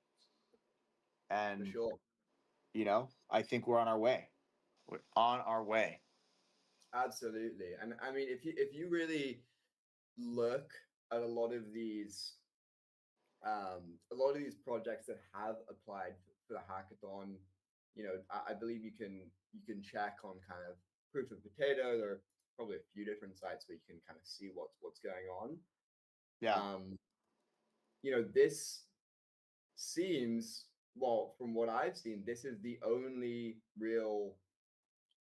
For And sure. I think we're on our way. We're on our way. Absolutely. And I mean, if you really look at a lot of these projects that have applied for the hackathon, I believe you can check on kind of Proof of Potato. There are probably a few different sites where you can kind of see what's going on. Yeah. This seems, well, from what I've seen, this is the only real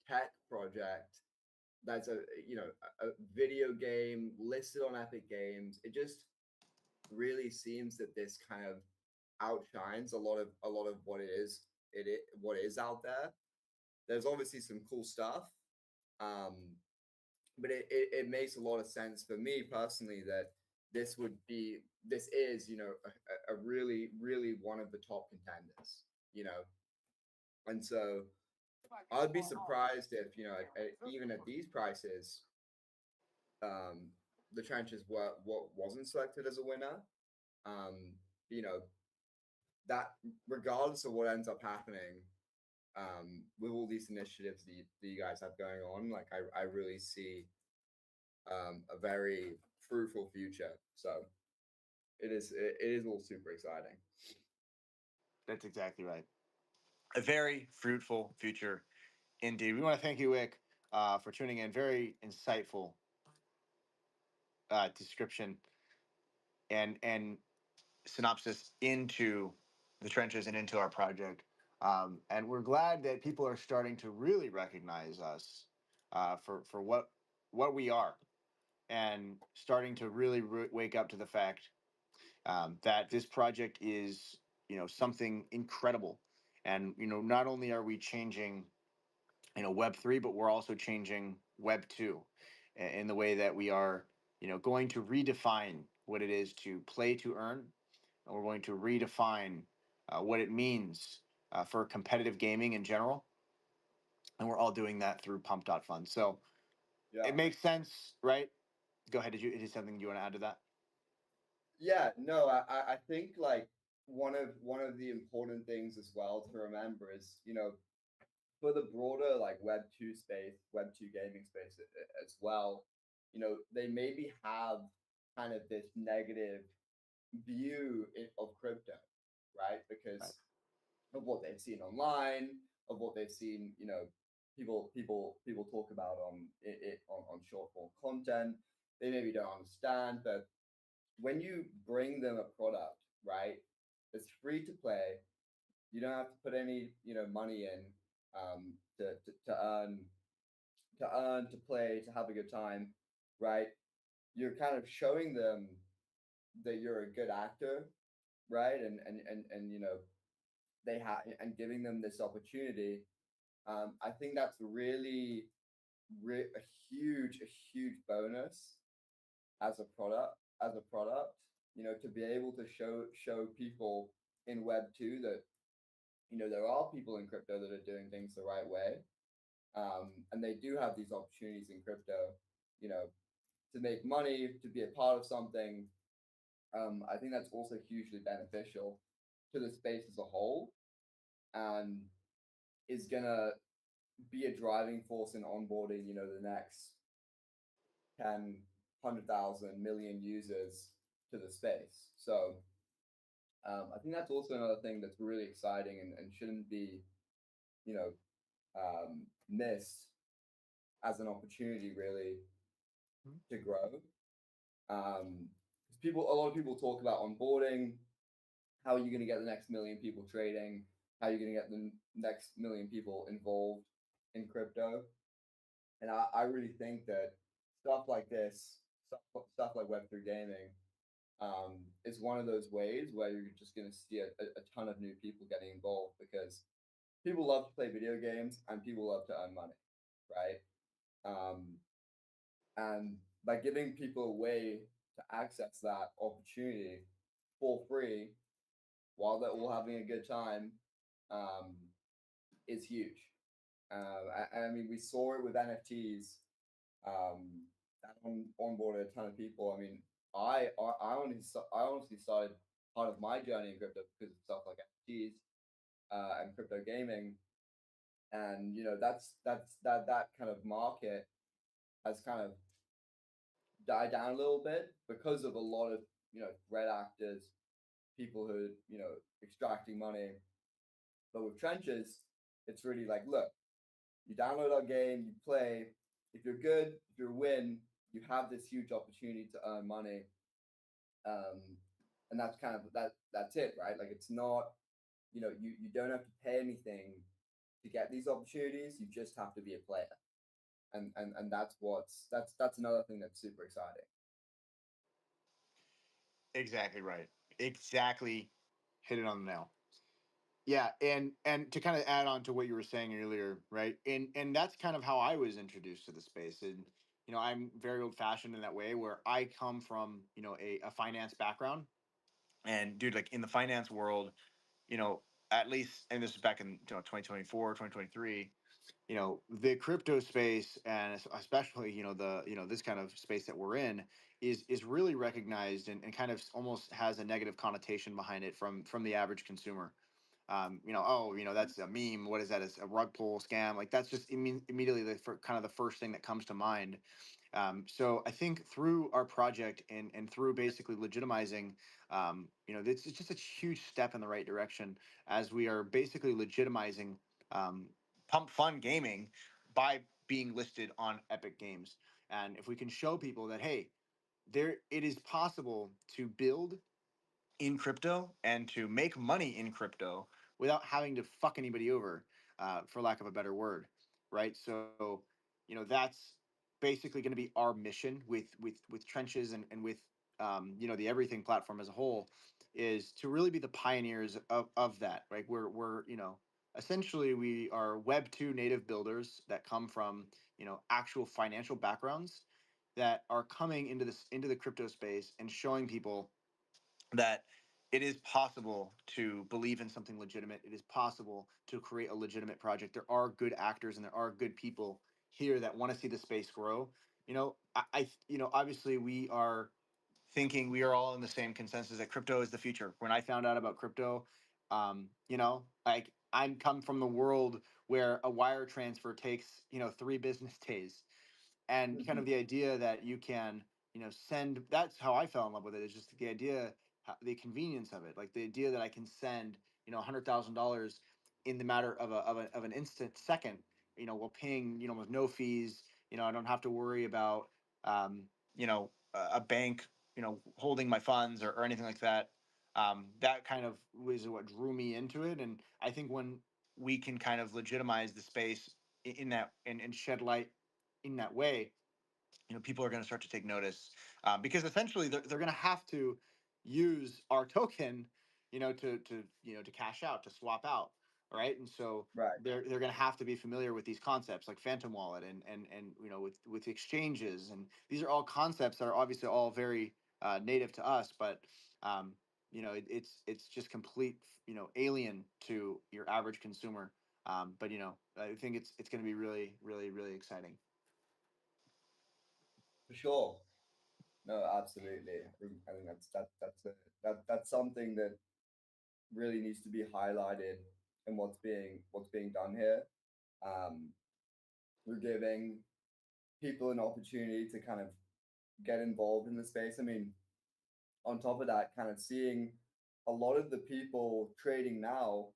tech project that's a video game listed on Epic Games. It just really seems that this kind of outshines a lot of what is out there. There's obviously some cool stuff, um, but it makes a lot of sense for me personally that this is a really really one of the top contenders, you know, and so I'd be surprised if even at these prices, um, the trenches were what wasn't selected as a winner. Um, you know that regardless of what ends up happening, with all these initiatives that you guys have going on, like I really see a very fruitful future. So it is all super exciting. That's exactly right. A very fruitful future indeed. We want to thank you, Wick, for tuning in. Very insightful description and synopsis into the trenches and into our project. And we're glad that people are starting to really recognize us for what we are, and starting to really wake up to the fact that this project is, something incredible. And not only are we changing, Web3, but we're also changing Web2 in the way that we are, going to redefine what it is to play to earn, and we're going to redefine what it means for competitive gaming in general. And we're all doing that through Pump.Fun. So Yeah. it makes sense, right? Go ahead. Is something you want to add to that? Yeah, no, I think like one of the important things as well to remember is, for the broader like Web2 space, Web2 gaming space as well, they maybe have kind of this negative view of crypto, right? Right. Because of what they've seen online, of what they've seen, people talk about on short form content. They maybe don't understand, but when you bring them a product, right, it's free to play. You don't have to put any, money in to earn, to play, to have a good time, right? You're kind of showing them that you're a good actor, right? And they have and giving them this opportunity. I think that's really, a huge bonus as a product, to be able to show people in Web2 that there are people in crypto that are doing things the right way, and they do have these opportunities in crypto, you know, to make money, to be a part of something. I think that's also hugely beneficial to the space as a whole, and is gonna be a driving force in onboarding, the next 10, 100,000 million users to the space. So I think that's also another thing that's really exciting and shouldn't be, you know, missed as an opportunity really to grow. 'Cause a lot of people talk about onboarding. How are you going to get the next million people trading? How are you going to get the next million people involved in crypto? And I really think that stuff like this, stuff like Web3 gaming, is one of those ways where you're just going to see a ton of new people getting involved because people love to play video games and people love to earn money, right? Um, and by giving people a way to access that opportunity for free while they're all having a good time, um, is huge. I mean, we saw it with NFTs. That onboarded a ton of people. I mean, I honestly started part of my journey in crypto because of stuff like NFTs and crypto gaming, and that kind of market has kind of died down a little bit because of a lot of threat actors, people who extracting money. But with trenches, it's really like, look, you download our game, you play. If you're good, if you win, you have this huge opportunity to earn money. Um, and that's kind of that's it, right? Like it's not, you don't have to pay anything to get these opportunities. You just have to be a player. And that's another thing that's super exciting. Exactly right. Exactly hit it on the nail. Yeah, and to kind of add on to what you were saying earlier, right? And that's kind of how I was introduced to the space. And I'm very old fashioned in that way, where I come from a finance background. And dude, like in the finance world, you know, at least, and this is back in 2024, 2023, the crypto space, and especially the this kind of space that we're in, is really recognized, and kind of almost has a negative connotation behind it from the average consumer. Oh, that's a meme. What is that? It's a rug pull scam. Like that's just immediately kind of the first thing that comes to mind. So I think through our project, and through basically legitimizing, it's just a huge step in the right direction, as we are basically legitimizing pump fun gaming by being listed on Epic Games. And if we can show people that, hey, it is possible to build in crypto and to make money in crypto without having to fuck anybody over, for lack of a better word, right? So, that's basically going to be our mission with Trenches, and with the Everything platform as a whole, is to really be the pioneers of that. Right? We're essentially, we are Web 2 native builders that come from actual financial backgrounds, that are coming into the crypto space and showing people that it is possible to believe in something legitimate. It is possible to create a legitimate project. There are good actors and there are good people here that want to see the space grow. Obviously we are thinking, we are all in the same consensus that crypto is the future. When I found out about crypto, like, I'm come from the world where a wire transfer takes 3 business days, and kind of the idea that you can send. That's how I fell in love with it, is just the idea, the convenience of it, like the idea that I can send $100,000 in the matter of an instant second, while paying with no fees. I don't have to worry about a bank holding my funds, or anything like that. That kind of was what drew me into it. And I think when we can kind of legitimize the space in that, and shed light in that way, people are going to start to take notice, because essentially they're going to have to use our token, to cash out, to swap out, right? And so Right. they're going to have to be familiar with these concepts like Phantom Wallet, and with exchanges, and these are all concepts that are obviously all very native to us, but it's just complete alien to your average consumer. But I think it's going to be really, really, really exciting. For sure. No, absolutely. I think that's something that really needs to be highlighted in what's being done here. Um, we're giving people an opportunity to kind of get involved in the space. I mean, on top of that, kind of seeing a lot of the people trading now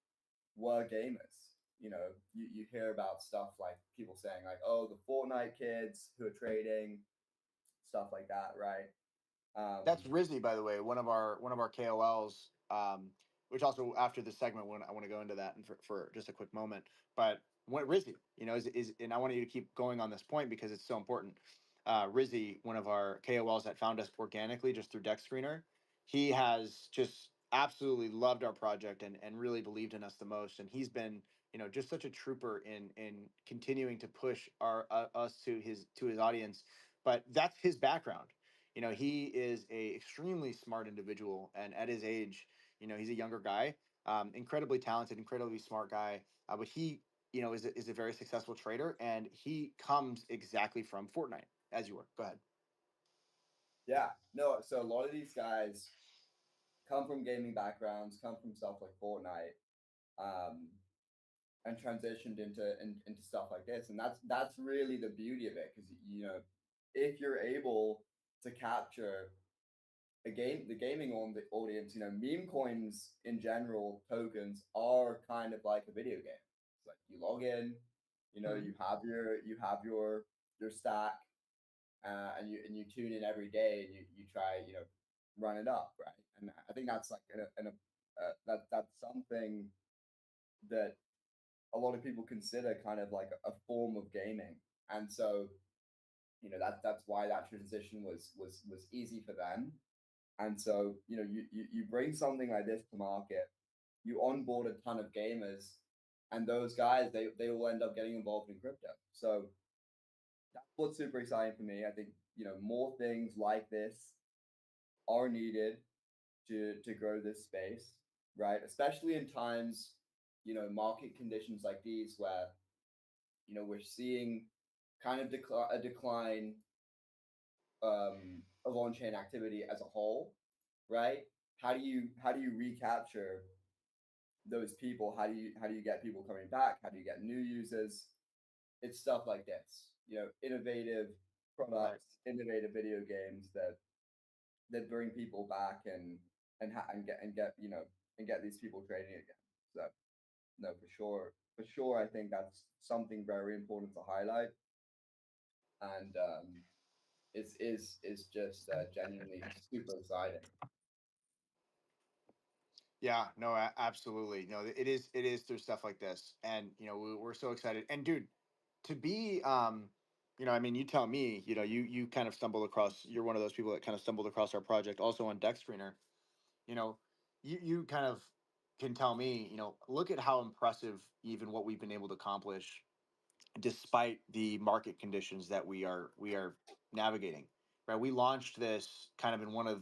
were gamers. You hear about stuff like people saying like, "Oh, the Fortnite kids who are trading," stuff like that, right? That's Rizzy, by the way, one of our KOLs. Which also, after this segment, when I want to go into that, and for just a quick moment. But what Rizzy, is, and I want you to keep going on this point because it's so important. Rizzy, one of our KOLs that found us organically just through Deck Screener, he has just absolutely loved our project, and really believed in us the most. And he's been, just such a trooper in continuing to push us to his audience. But that's his background. He is a extremely smart individual, and at his age, he's a younger guy, incredibly talented, incredibly smart guy. But he, is a very successful trader, and he comes exactly from Fortnite, as you were. Go ahead. Yeah, no. So a lot of these guys come from gaming backgrounds, come from stuff like Fortnite, um, and transitioned into stuff like this, and that's really the beauty of it, because if you're able to capture the gaming on the audience, meme coins in general, tokens are kind of like a video game. It's like you log in, Mhm. you have your stack, and you tune in every day, and you try run it up, right? And I think that's like that's something that a lot of people consider kind of like a form of gaming, and so that's why that transition was easy for them. And so you bring something like this to market, you onboard a ton of gamers, and those guys they will end up getting involved in crypto. So that's what's super exciting for me. I think more things like this are needed to grow this space, right? Especially in times, market conditions like these where we're seeing kind of a decline of on-chain activity as a whole, right? How do you recapture those people? How do you get people coming back? How do you get new users? It's stuff like this, innovative products, innovative video games that bring people back and get these people trading again. So no, for sure, I think that's something very important to highlight, and is just genuinely super exciting. Yeah, no, absolutely. No, it is through stuff like this. And we're so excited. And dude, to be I mean, you tell me, you kind of stumbled across, you're one of those people that kind of stumbled across our project also on Deck Screener. You know, you kind of can tell me, look at how impressive even what we've been able to accomplish despite the market conditions that we are navigating. Right, we launched this kind of in one of,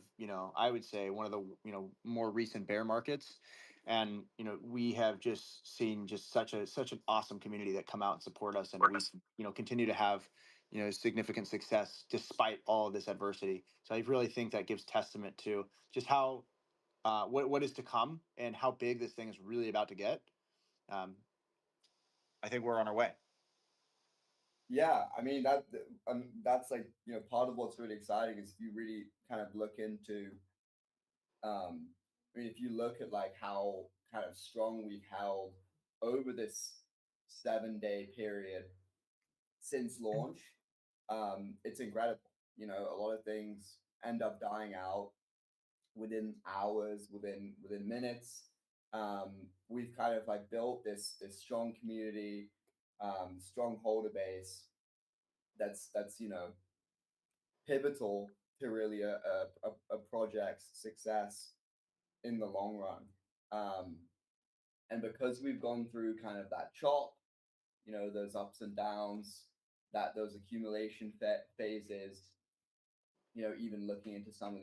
I would say one of the, more recent bear markets, and we have just seen just such an awesome community that come out and support us, and we continue to have significant success despite all of this adversity. So I really think that gives testament to just how what is to come and how big this thing is really about to get. um, I think we're on our way. Yeah, I mean that's like part of what's really exciting is if you really kind of look into I mean if you look at like how kind of strong we've held over this 7-day period since launch, it's incredible. A lot of things end up dying out within hours, within minutes. We've kind of like built this strong community, strong holder base that's pivotal to really a project's success in the long run. Um, and because we've gone through kind of that chop, those ups and downs, those accumulation phases, even looking into some of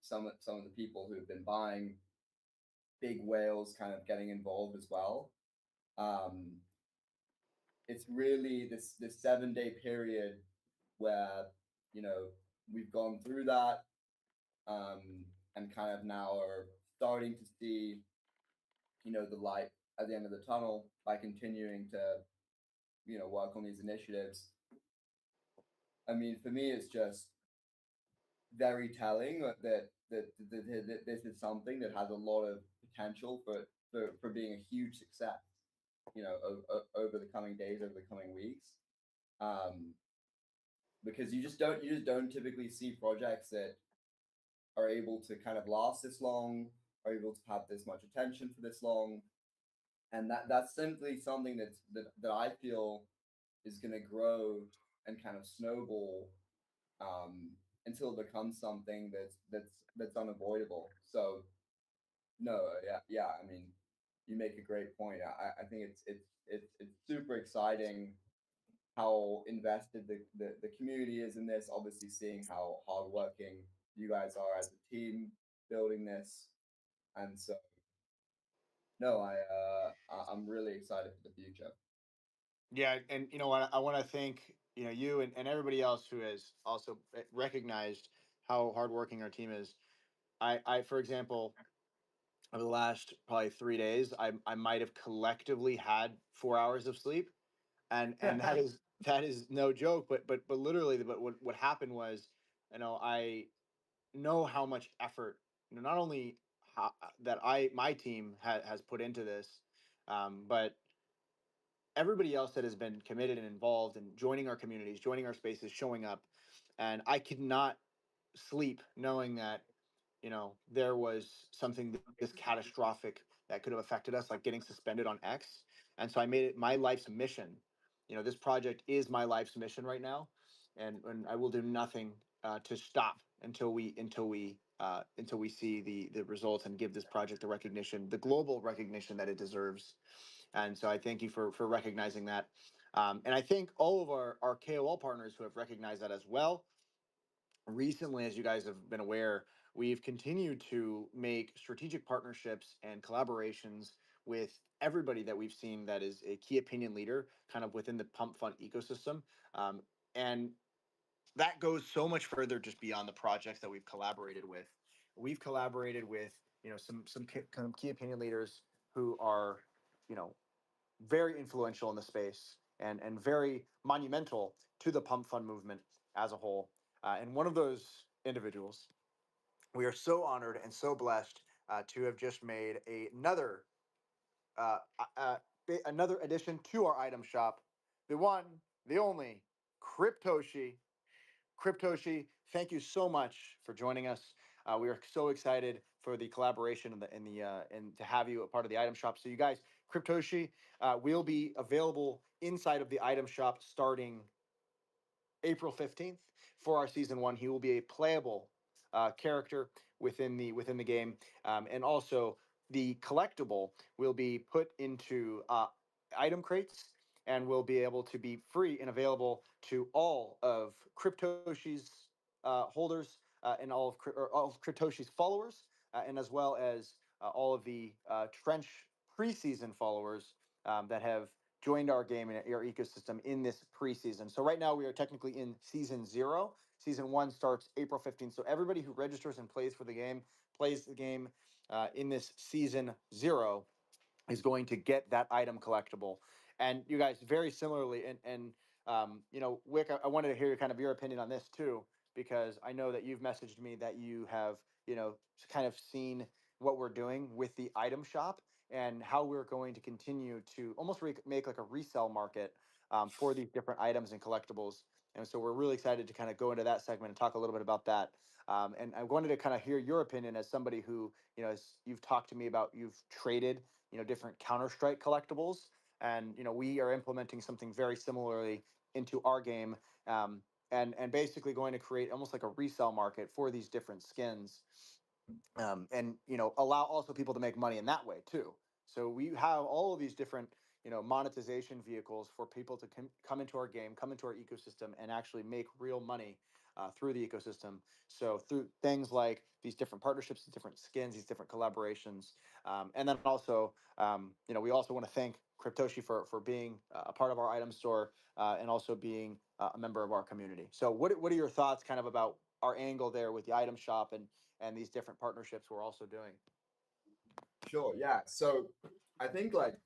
some of the people who've been buying big whales kind of getting involved as well. Um, it's really this 7-day period where you know we've gone through that, and kind of now are starting to see the light at the end of the tunnel by continuing to work on these initiatives. I mean, for me, it's just very telling that this is something that has a lot of potential for being a huge success. Over the coming days, over the coming weeks, um, because you just don't typically see projects that are able to kind of last this long, are able to have this much attention for this long, and that's simply something that I feel is going to grow and kind of snowball, um, until it becomes something that's unavoidable. So no, yeah. I mean, you make a great point. I think it's super exciting how invested the community is in this. Obviously, seeing how hardworking you guys are as a team building this, and so no, I'm really excited for the future. Yeah, and you know what? I want to thank you and everybody else who has also recognized how hardworking our team is. I for example, over the last probably 3 days, I might have collectively had 4 hours of sleep, and that is no joke. But literally, but what happened was, I know how much effort, not only that my team has put into this, but everybody else that has been committed and involved and joining our communities, joining our spaces, showing up. And I could not sleep knowing that, there was something this catastrophic that could have affected us, like getting suspended on X. And so I made it my life's mission. This project is my life's mission right now. and I will do nothing to stop until we see the results and give this project the recognition, the global recognition that it deserves. And so I thank you for recognizing that. And I thank all of our KOL partners who have recognized that as well. Recently, as you guys have been aware, we've continued to make strategic partnerships and collaborations with everybody that we've seen that is a key opinion leader kind of within the Pump Fund ecosystem. And that goes so much further just beyond the projects that we've collaborated with. We've collaborated with, some kind of key opinion leaders who are, you know, very influential in the space and very monumental to the Pump Fund movement as a whole. And one of those individuals, we are so honored and so blessed to have just made uh, uh, another addition to our item shop, the one, the only, Cryptoshi. Cryptoshi, thank you so much for joining us. We are so excited for the collaboration and to have you a part of the item shop. So you guys, Cryptoshi will be available inside of the item shop starting April 15th for our season one. He will be a playable character within the game, and also the collectible will be put into item crates and will be able to be free and available to all of Cryptoshi's holders and all of Cryptoshi's followers, and as well as all of the Trench preseason followers that have joined our game and our ecosystem in this preseason. So right now we are technically in season 0. Season 1 starts April 15th. So everybody who registers and plays for the game plays the game in this season 0 is going to get that item collectible. And you guys, very similarly, Wick, I wanted to hear kind of your opinion on this too, because I know that you've messaged me that you have, kind of seen what we're doing with the item shop and how we're going to continue to almost make like a resale market for these different items and collectibles. And so we're really excited to kind of go into that segment and talk a little bit about that. And I wanted to kind of hear your opinion as somebody who, as you've talked to me about, you've traded different Counter-Strike collectibles, and we are implementing something very similarly into our game, and basically going to create almost like a resale market for these different skins, and allow also people to make money in that way too. So we have all of these different monetization vehicles for people to come into our game, come into our ecosystem, and actually make real money through the ecosystem. So through things like these different partnerships, these different skins, these different collaborations, and then also we also want to thank Cryptoshi for being a part of our item store, and also being a member of our community. So what are your thoughts kind of about our angle there with the item shop and these different partnerships we're also doing? Sure, yeah. So I think like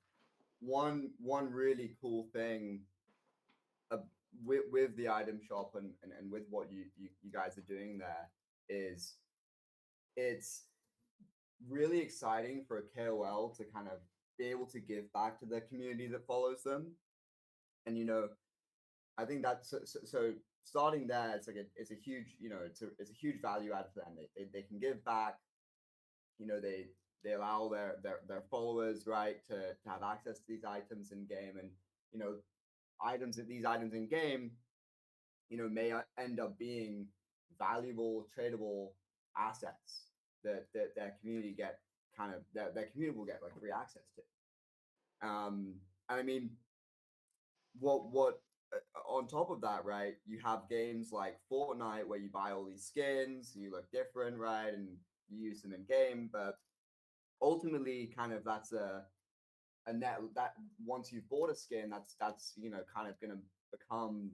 one really cool thing uh, with the item shop and with what you guys are doing there is it's really exciting for a KOL to kind of be able to give back to the community that follows them. And I think that's so starting there, it's a huge, it's a huge value add for them. They can give back, they allow their followers, right, to have access to these items in game, and you know these items in game may end up being valuable tradable assets that their community get kind of their community will get like free access to. And I mean, what on top of that, right, you have games like Fortnite where you buy all these skins, you look different, right, and you use them in game, but ultimately kind of that's a net that once you've bought a skin, that's kind of going to become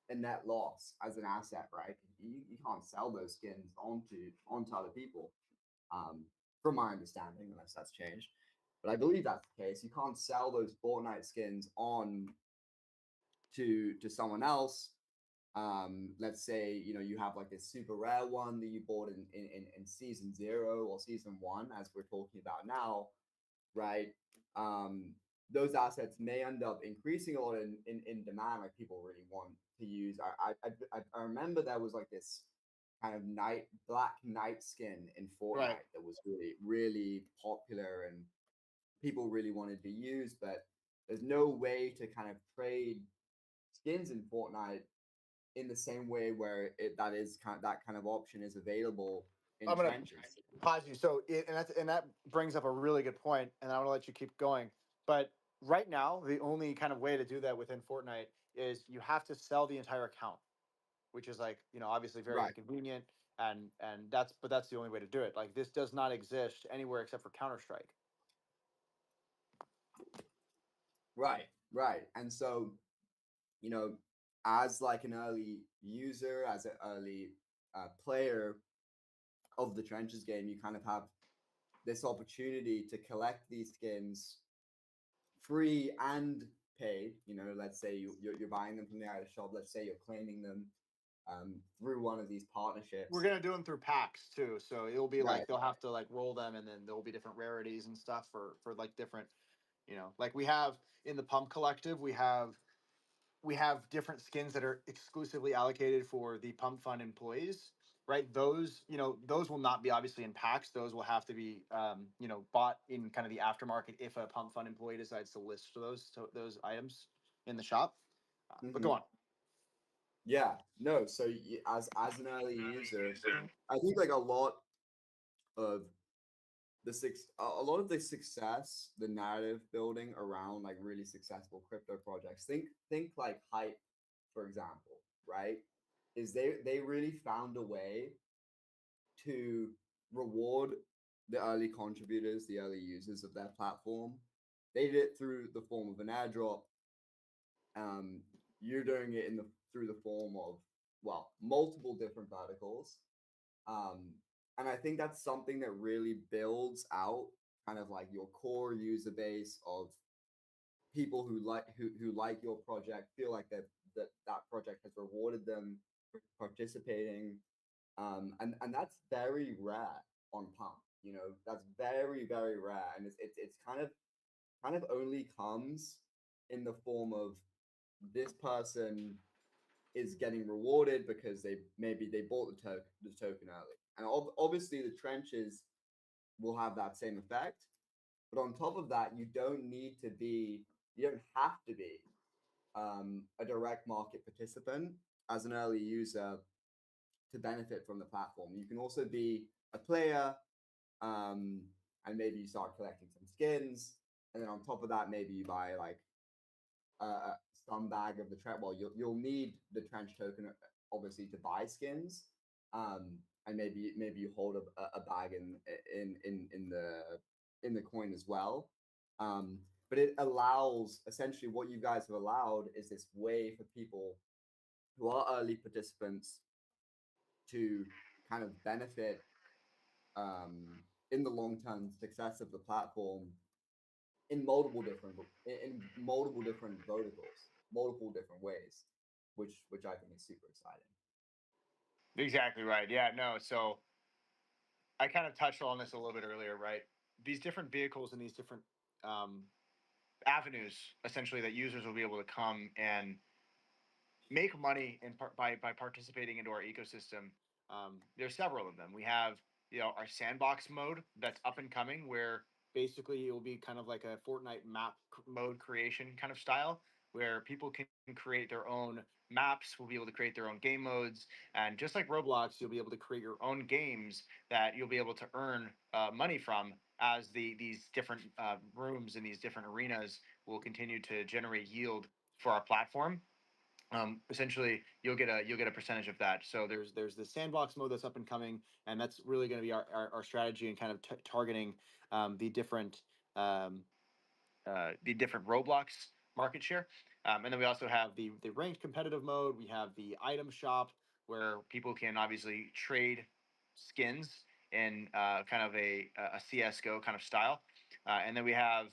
a net loss as an asset, right? You can't sell those skins onto other people, from my understanding, unless that's changed. But I believe that's the case. You can't sell those Fortnite skins on to someone else. Let's say you have like a super rare one that you bought in season 0 or season 1, as we're talking about now, right? Those assets may end up increasing a lot in demand, like people really want to use. I remember there was like this kind of black knight skin in Fortnite Right. that was really really popular and people really wanted to use, but there's no way to kind of trade skins in Fortnite in the same way where that kind of option is available in I'm gonna trenches. pause you. So, and that brings up a really good point, and I want to let you keep going. But right now, the only kind of way to do that within Fortnite is you have to sell the entire account, which is like, obviously very Right. inconvenient, and that's the only way to do it. Like, this does not exist anywhere except for Counter Strike. Right. And so, as like an early user, as an early player of the trenches game, you kind of have this opportunity to collect these skins free and paid. Let's say you're buying them from the item shop. Let's say you're claiming them through one of these partnerships. We're gonna do them through packs too, so it'll be like Right. they'll have to like roll them, and then there'll be different rarities and stuff for like different, like we have in the Pump Collective, we have different skins that are exclusively allocated for the Pump Fund employees, right? Those will not be obviously in packs. Those will have to be, bought in kind of the aftermarket if a Pump Fund employee decides to list those items in the shop. But go on. Yeah, no. So as an early user, I think like of a lot of the success, the narrative building around like really successful crypto projects. Think like Hype, for example, right? Is they really found a way to reward the early contributors, the early users of their platform. They did it through the form of an airdrop. You're doing it through the form of, well, multiple different verticals. And I think that's something that really builds out kind of like your core user base of people who like your project, feel like that project has rewarded them for participating. And that's very rare on Pump. That's very, very rare. And it's kind of only comes in the form of this person is getting rewarded because they bought the token early. And obviously the trenches will have that same effect. But on top of that, you don't have to be a direct market participant as an early user to benefit from the platform. You can also be a player, and maybe you start collecting some skins, and then on top of that, maybe you buy like some bag of the trench. Well, you'll need the trench token obviously to buy skins, and maybe you hold a bag in the coin as well. But it allows, essentially what you guys have allowed is this way for people who are early participants to kind of benefit in the long term success of the platform in multiple different verticals, multiple different ways, which I think is super exciting. Exactly right. Yeah, no. So I kind of touched on this a little bit earlier, right? These different vehicles and these different um, avenues, essentially, that users will be able to come and make money by participating into our ecosystem. There's several of them. We have our sandbox mode that's up and coming, where basically it will be kind of like a Fortnite map mode creation kind of style, where people can create their own maps. Will be able to create their own game modes, and just like Roblox, you'll be able to create your own games that you'll be able to earn money from as these different rooms and these different arenas will continue to generate yield for our platform. Essentially you'll get a percentage of that. So there's the sandbox mode that's up and coming, and that's really going to be our strategy and kind of targeting the different Roblox market share. And then we also have the ranked competitive mode. We have the item shop, where people can obviously trade skins in kind of a CS:GO kind of style. And then we have,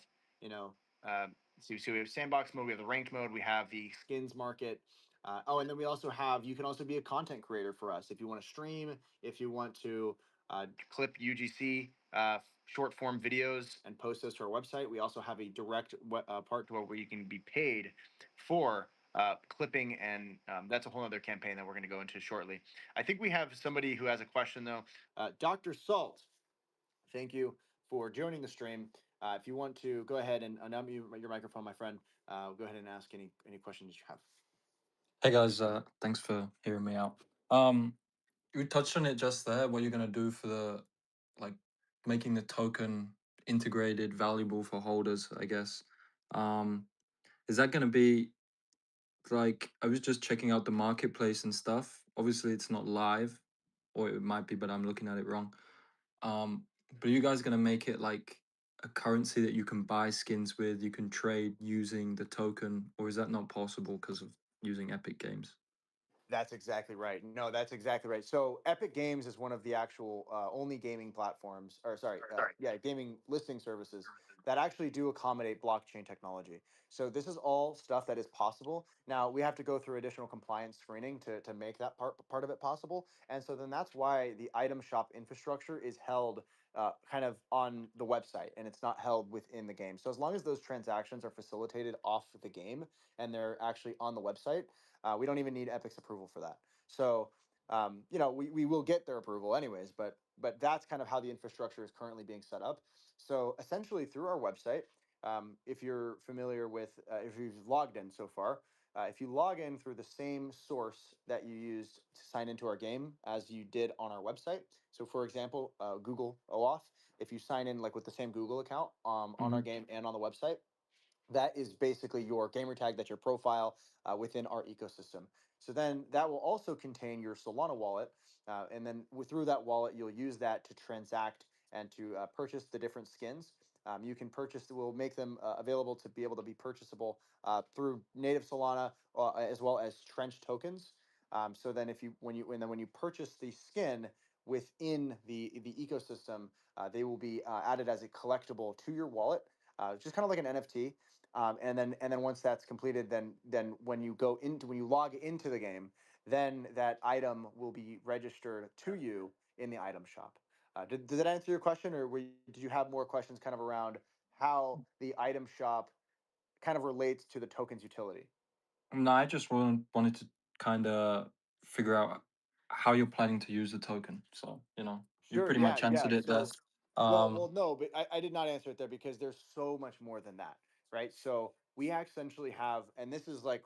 so we have sandbox mode, we have the ranked mode, we have the skins market. And then you can also be a content creator for us if you want to stream, if you want to clip UGC short form videos and post those to our website. We also have a direct part to where you can be paid for clipping, and that's a whole other campaign that we're going to go into shortly. I think we have somebody who has a question though. Dr. Salt, thank you for joining the stream. If you want to go ahead and unmute your microphone, my friend, go ahead and ask any questions you have. Hey guys, thanks for hearing me out. Um, you touched on it just there. What you're gonna do for the like making the token integrated, valuable for holders, I guess. Um, is that gonna be like I was just checking out the marketplace and stuff. Obviously, it's not live, or it might be, but I'm looking at it wrong. But are you guys gonna make it like a currency that you can buy skins with, you can trade using the token, or is that not possible because of using Epic Games? That's exactly right. No, that's exactly right. So Epic Games is one of the actual only gaming platforms, or sorry, yeah, gaming listing services that actually do accommodate blockchain technology. So this is all stuff that is possible. Now we have to go through additional compliance screening to make that part of it possible. And so then that's why the item shop infrastructure is held kind of on the website and it's not held within the game. So as long as those transactions are facilitated off the game and they're actually on the website, we don't even need Epic's approval for that. So, we will get their approval anyways, but that's kind of how the infrastructure is currently being set up. So essentially, through our website, if you're familiar with, if you've logged in so far, if you log in through the same source that you used to sign into our game as you did on our website. So, for example, Google OAuth, if you sign in like with the same Google account on our Mhm. game and on the website, that is basically your gamer tag, that's your profile within our ecosystem. So then that will also contain your Solana wallet, and then through that wallet you'll use that to transact and to purchase the different skins. You can purchase, we'll make them available to be able to be purchasable through native Solana as well as Trench tokens. So then if you when you purchase the skin within the ecosystem, they will be added as a collectible to your wallet, just kind of like an NFT. And then once that's completed, then when you log into the game, then that item will be registered to you in the item shop. Did that answer your question, or did you have more questions kind of around how the item shop kind of relates to the token's utility? No, I just wanted to kind of figure out how you're planning to use the token. So, you Sure. pretty Yeah. much Yeah. answered it there. So, well, Um, no, but I did not answer it there because there's so much more than that, right? So we essentially have, and this is like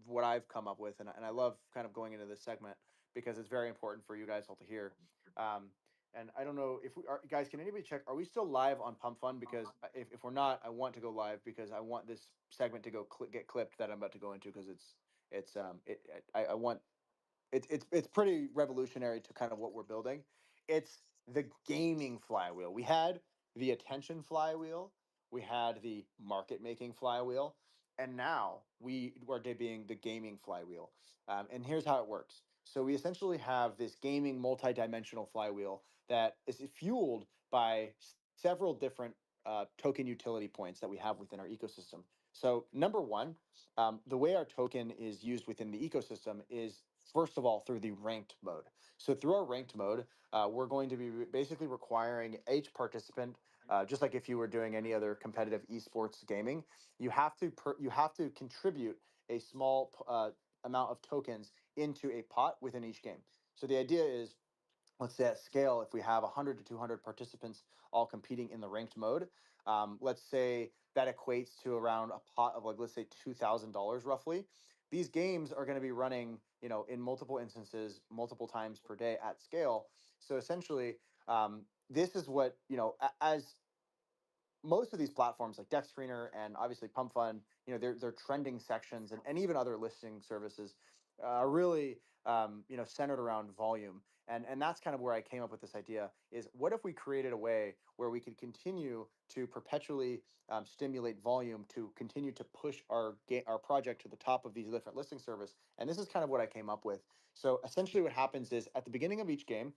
what I've come up with, and I love kind of going into this segment because it's very important for you guys all to hear. Um, and I don't know if we are, guys, can anybody check? Are we still live on Pump Fund? Because if we're not, I want to go live because I want this segment to get clipped that I'm about to go into because I want it's pretty revolutionary to kind of what we're building. It's the gaming flywheel. We had the attention flywheel, we had the market making flywheel, and now we are being the gaming flywheel. And here's how it works. So we essentially have this gaming multi-dimensional flywheel that is fueled by several different token utility points that we have within our ecosystem. So number one, the way our token is used within the ecosystem is first of all through the ranked mode. So through our ranked mode, we're going to be basically requiring each participant, just like if you were doing any other competitive esports gaming, you have to contribute a small amount of tokens into a pot within each game. So the idea is, let's say at scale, if we have 100 to 200 participants all competing in the ranked mode, let's say that equates to around a pot of, like, let's say $2,000 roughly. These games are going to be running, in multiple instances, multiple times per day at scale. So essentially, this is what, as most of these platforms like Deck Screener and obviously Pump Fund, their trending sections and even other listing services are really centered around volume. And that's kind of where I came up with this idea is, what if we created a way where we could continue to perpetually stimulate volume to continue to push our project to the top of these different listing service. And this is kind of what I came up with. So essentially what happens is at the beginning of each game,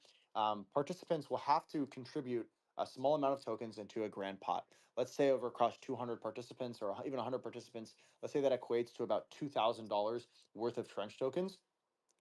participants will have to contribute a small amount of tokens into a grand pot. Let's say over across 200 participants or even 100 participants, let's say that equates to about $2,000 worth of Trench tokens.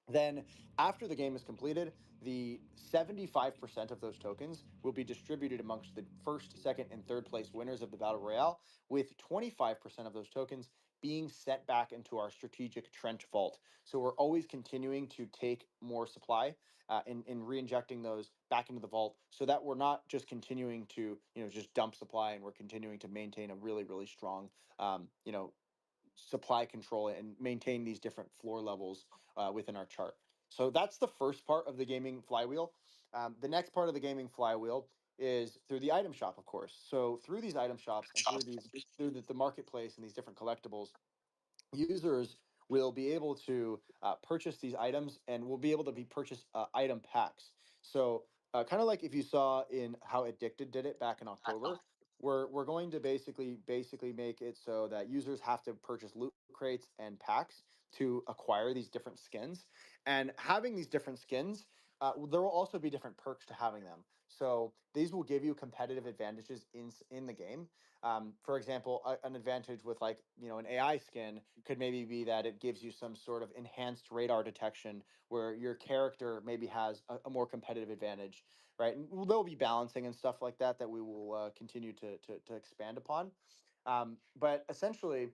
Then, after the game is completed, the 75% of those tokens will be distributed amongst the first, second, and third place winners of the Battle Royale, with 25% of those tokens being set back into our strategic Trench vault. So we're always continuing to take more supply and re-injecting those back into the vault, so that we're not just continuing to just dump supply, and we're continuing to maintain a really, really strong um, you know supply control and maintain these different floor levels within our chart. So that's the first part of the gaming flywheel. The next part of the gaming flywheel is through the item shop, of course. So through these item shops and through the marketplace and these different collectibles, users will be able to purchase these items and will be able to be purchased item packs. So kind of like if you saw in how Addicted did it back in October, we're going to basically make it so that users have to purchase loot crates and packs to acquire these different skins. And having these different skins, there will also be different perks to having them. So these will give you competitive advantages in the game. For example, an advantage with like an AI skin could maybe be that it gives you some sort of enhanced radar detection where your character maybe has a more competitive advantage, right? And there'll be balancing and stuff like that that we will continue to expand upon. But essentially,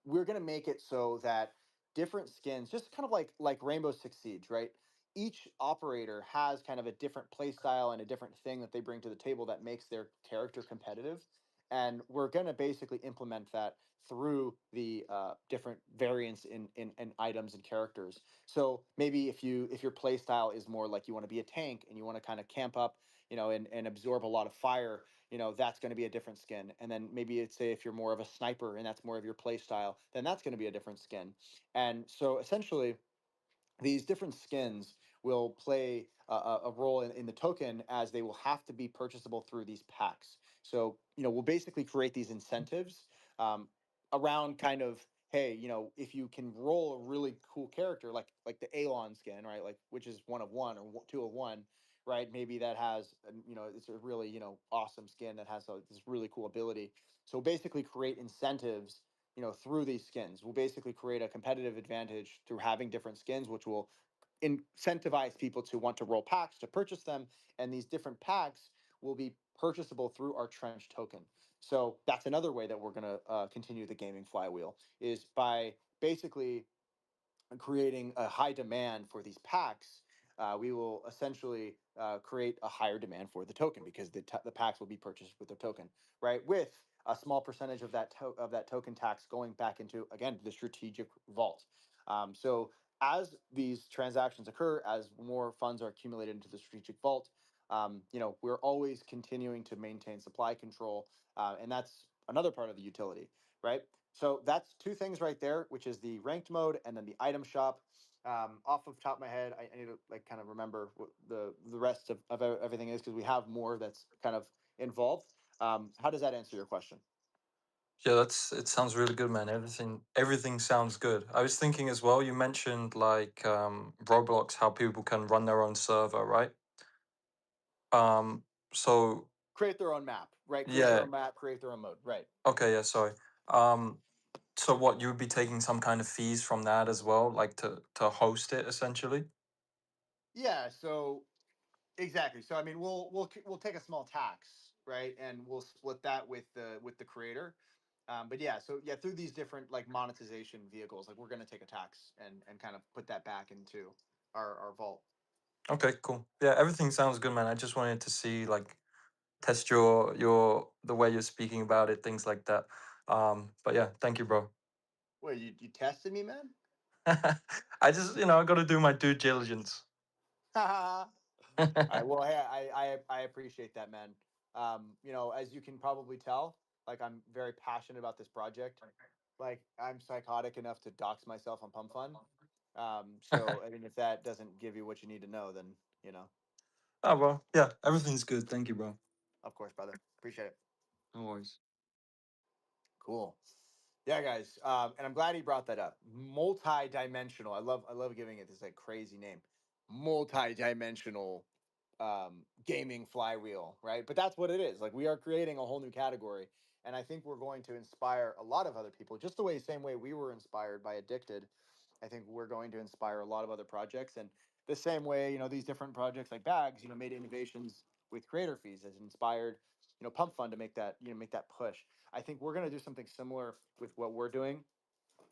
we're going to make it so that different skins, just kind of like Rainbow Six Siege, right? Each operator has kind of a different play style and a different thing that they bring to the table that makes their character competitive. And we're going to basically implement that through the different variants in items and characters. So maybe if your play style is more like you want to be a tank and you want to kind of camp up, and absorb a lot of fire, that's going to be a different skin. And then maybe it's say if you're more of a sniper and that's more of your play style, then that's going to be a different skin. And so essentially, these different skins will play a role in the token as they will have to be purchasable through these packs. So, we'll basically create these incentives um, around kind of, hey, if you can roll a really cool character like the Alon skin, right? Like which is one of one or two of one, right? Maybe that has, it's a really, awesome skin that has this really cool ability. So basically create incentives through these skins. We'll basically create a competitive advantage through having different skins, which will incentivize people to want to roll packs to purchase them. And these different packs will be purchasable through our Trench token. So that's another way that we're going to continue the gaming flywheel is by basically creating a high demand for these packs, we will essentially create a higher demand for the token because the packs will be purchased with the token, right? With a small percentage of that token tax going back into again the strategic vault. So as these transactions occur, as more funds are accumulated into the strategic vault, we're always continuing to maintain supply control, and that's another part of the utility, right? So that's two things right there, which is the ranked mode and then the item shop. Off of the top of my head, I need to like kind of remember what the rest of everything is because we have more that's kind of involved. How does that answer your question? Yeah, it sounds really good, man. Everything sounds good. I was thinking as well, you mentioned like Roblox, how people can run their own server, right? Um, so Create their own map, right? Create their yeah, own map, create their own mode, right? okay, yeah, sorry. Um, so what, you would be taking some kind of fees from that as well, like to host it essentially? Yeah. So exactly. So I mean, we'll take a small tax, right, and we'll split that with the creator. But yeah, so yeah, through these different like monetization vehicles, like we're gonna take a tax and kind of put that back into our vault. Okay, cool. Yeah, everything sounds good, man. I just wanted to see like test your the way you're speaking about it, things like that. But yeah, thank you, bro. Wait, you tested me, man? I just, I got to do my due diligence. All right. Well, hey, I appreciate that, man. As you can probably tell, like I'm very passionate about this project. Like I'm psychotic enough to dox myself on Pump Fun. So I mean, if that doesn't give you what you need to know, then Oh well, yeah, everything's good. Thank you, bro. of course, brother. Appreciate it. No worries. Cool. Yeah, guys. And I'm glad he brought that up. Multi-dimensional. I love giving it this like crazy name. Multi-dimensional gaming flywheel, right? But that's what it is. Like we are creating a whole new category. And I think we're going to inspire a lot of other people, just the same way we were inspired by Addicted. I think we're going to inspire a lot of other projects. And the same way, these different projects like Bags, made innovations with creator fees has inspired, Pump Fund to make that push. I think we're going to do something similar with what we're doing,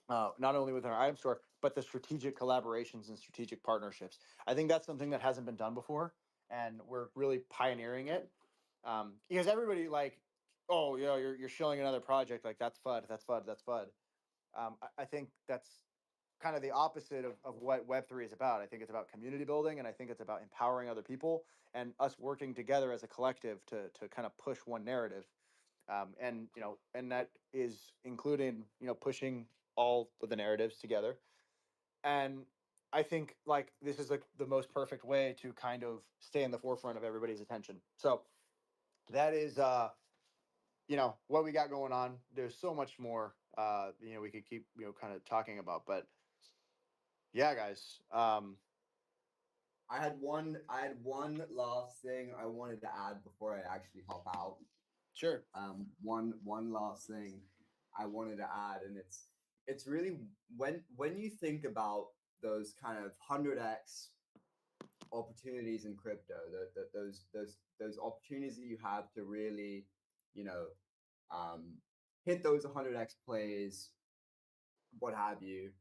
not only with our item store, but the strategic collaborations and strategic partnerships. I think that's something that hasn't been done before, and we're really pioneering it. Because everybody like, oh, you're showing another project like that's FUD, that's FUD, that's FUD. I think that's kind of the opposite of what Web3 is about. I think it's about community building, and I think it's about empowering other people and us working together as a collective to kind of push one narrative. And and that is including pushing all of the narratives together. And I think like this is like the most perfect way to kind of stay in the forefront of everybody's attention. So that is what we got going on. There's so much more we could keep kind of talking about, but yeah, guys. I had one last thing I wanted to add before I actually hop out. Sure. One last thing I wanted to add, and it's really when you think about those kind of 100x opportunities in crypto, those opportunities that you have to really, you know, um, hit those 100x plays, what have you.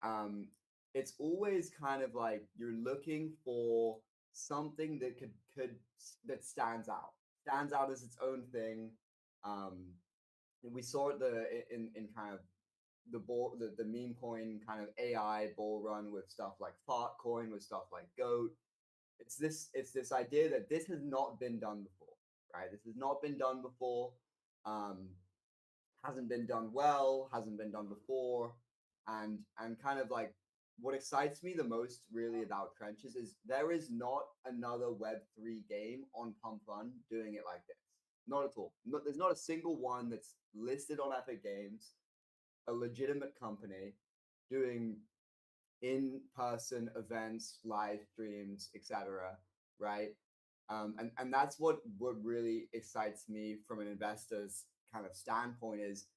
Um, it's always kind of like you're looking for something that that stands out as its own thing. Um, and we saw it in kind of the meme coin kind of AI bull run with stuff like Fart Coin, with stuff like Goat. It's this idea that this has not been done before, right? This has not been done before. Um, hasn't been done well, hasn't been done before, and kind of like what excites me the most really about Trenches is there is not another Web3 game on Pump Fun doing it like this. Not at all. There's not a single one that's listed on Epic Games, a legitimate company doing in-person events, live streams, etc. Right? And that's what really excites me from an investor's kind of standpoint is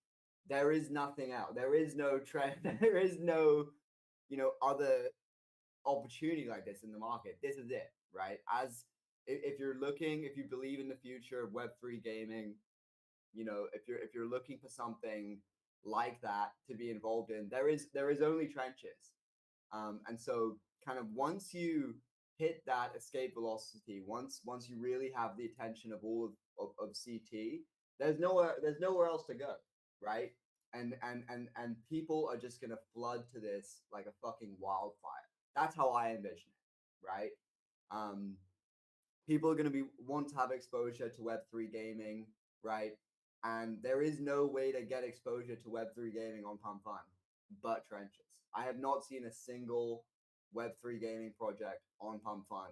there is nothing out. There is no trend. There is no other opportunity like this in the market. This is it, right? As if you're looking, if you believe in the future of Web3 gaming, if you're looking for something like that to be involved in, there is only Trenches. And so kind of once you hit that escape velocity, once you really have the attention of all of CT, there's nowhere else to go, right? And people are just gonna flood to this like a fucking wildfire. That's how I envision it, right? Um, People are gonna want to have exposure to Web3 gaming, right? And there is no way to get exposure to Web3 gaming on Pump Fun but Trenches. I have not seen a single Web3 gaming project on Pump Fun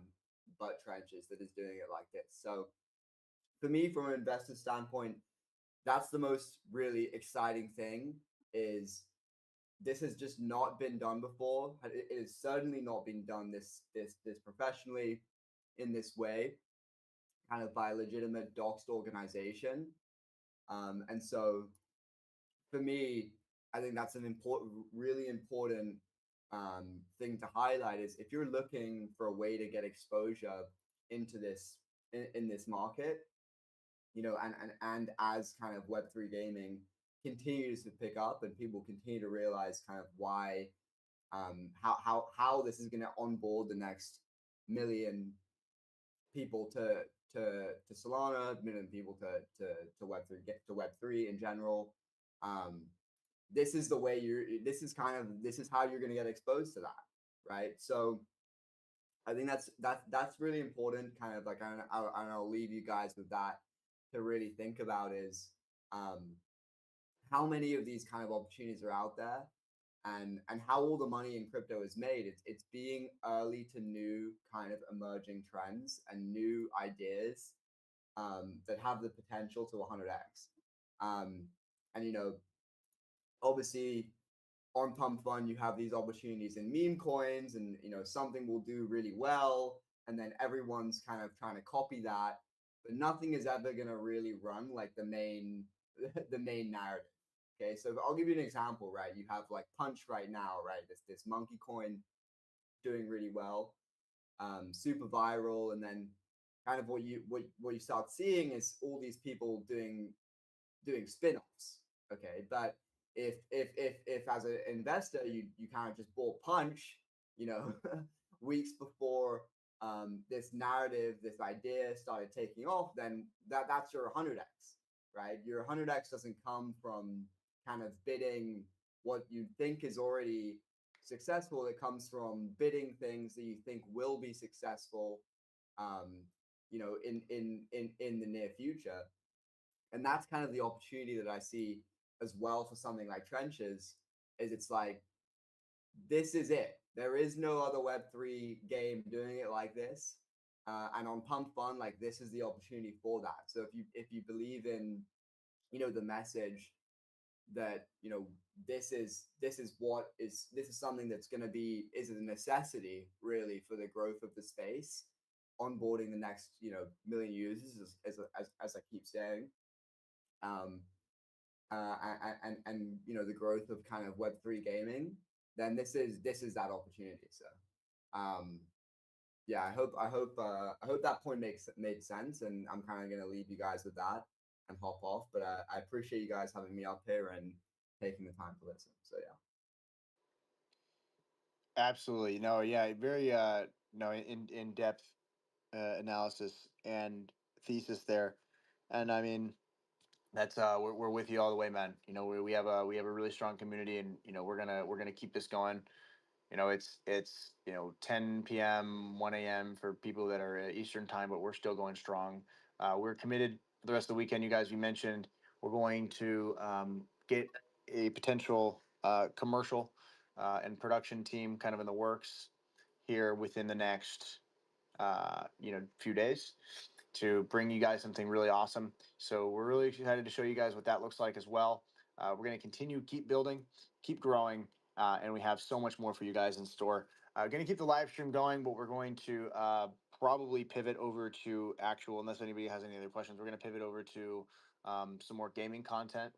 but Trenches that is doing it like this. So for me, from an investor standpoint, that's the most really exciting thing is this has just not been done before. It has certainly not been done this professionally in this way, kind of by a legitimate doxed organization. And so for me, I think that's an really important thing to highlight is if you're looking for a way to get exposure into this in this market, and as kind of Web3 gaming continues to pick up and people continue to realize kind of why, how this is going to onboard the next million people to Solana, million people to Web3 to Web3 in general. This is the way this is how you're going to get exposed to that, right? So I think that's really important. Kind of like, I'll leave you guys with that to really think about is how many of these kind of opportunities are out there, and how all the money in crypto is made. It's being early to new kind of emerging trends and new ideas that have the potential to 100x. And obviously on Pump Fun, you have these opportunities in meme coins, and something will do really well, and then everyone's kind of trying to copy that, but nothing is ever going to really run like the main the main narrative. Okay, so I'll give you an example, right? You have like Punch right now, right? This monkey coin doing really well, super viral, and then kind of what you start seeing is all these people doing spin-offs. Okay, but if as an investor you kind of just bought Punch, weeks before this narrative, this idea started taking off, then that's your 100x, right? Your 100x doesn't come from kind of bidding what you think is already successful. It comes from bidding things that you think will be successful, in the near future. And that's kind of the opportunity that I see as well for something like Trenches. Is it's like, this is it. There is no other Web3 game doing it like this. And on Pump Fun, like, this is the opportunity for that. So if you believe in, the message that, this is something that's going to be is a necessity really for the growth of the space, onboarding the next, million users, as I keep saying, um, and the growth of kind of Web3 gaming, then this is that opportunity. So yeah, I hope that point made sense, and I'm kind of gonna leave you guys with that and hop off. But I appreciate you guys having me up here and taking the time to listen. So yeah. Absolutely. No, yeah, very no in depth analysis and thesis there. And I mean, that's we're with you all the way, man. We have a really strong community, and we're gonna keep this going. It's 10 p.m., 1 a.m. for people that are at Eastern time, but we're still going strong. We're committed for the rest of the weekend. You guys, you mentioned we're going to get a potential commercial and production team kind of in the works here within the next few days to bring you guys something really awesome. So we're really excited to show you guys what that looks like as well. We're going to continue, keep building, keep growing, and we have so much more for you guys in store. Going to keep the live stream going, but we're going to probably pivot over to actual, unless anybody has any other questions, we're going to pivot over to some more gaming content.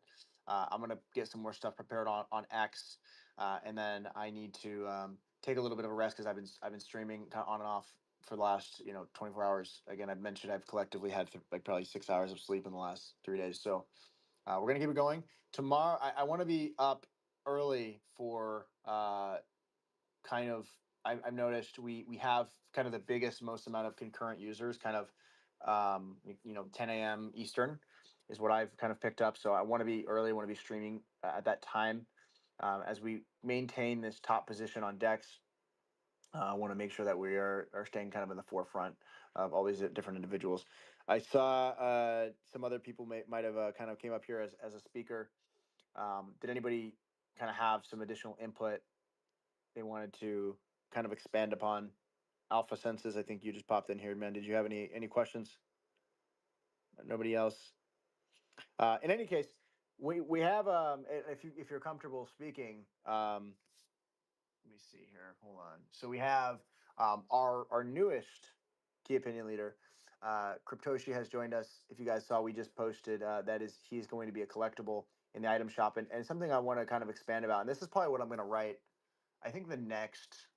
I'm going to get some more stuff prepared on X, and then I need to take a little bit of a rest because I've been streaming kind of on and off for the last 24 hours. Again, I've mentioned I've collectively had like probably 6 hours of sleep in the last 3 days. So we're gonna keep it going. Tomorrow, I want to be up early for kind of. I've noticed we have kind of the biggest, most amount of concurrent users, kind of 10 a.m. Eastern is what I've kind of picked up. So I want to be early. I want to be streaming at that time as we maintain this top position on Dex. I want to make sure that we are staying kind of in the forefront of all these different individuals. I saw some other people might have kind of came up here as a speaker. Did anybody kind of have some additional input they wanted to kind of expand upon? Alpha Senses, I think you just popped in here, man. Did you have any questions? Nobody else. In any case, we have if you're comfortable speaking. Let me see here. Hold on. So we have our newest key opinion leader, Cryptoshi, has joined us. If you guys saw, we just posted that is he's going to be a collectible in the item shop, and something I want to kind of expand about. And this is probably what I'm going to write. I think the next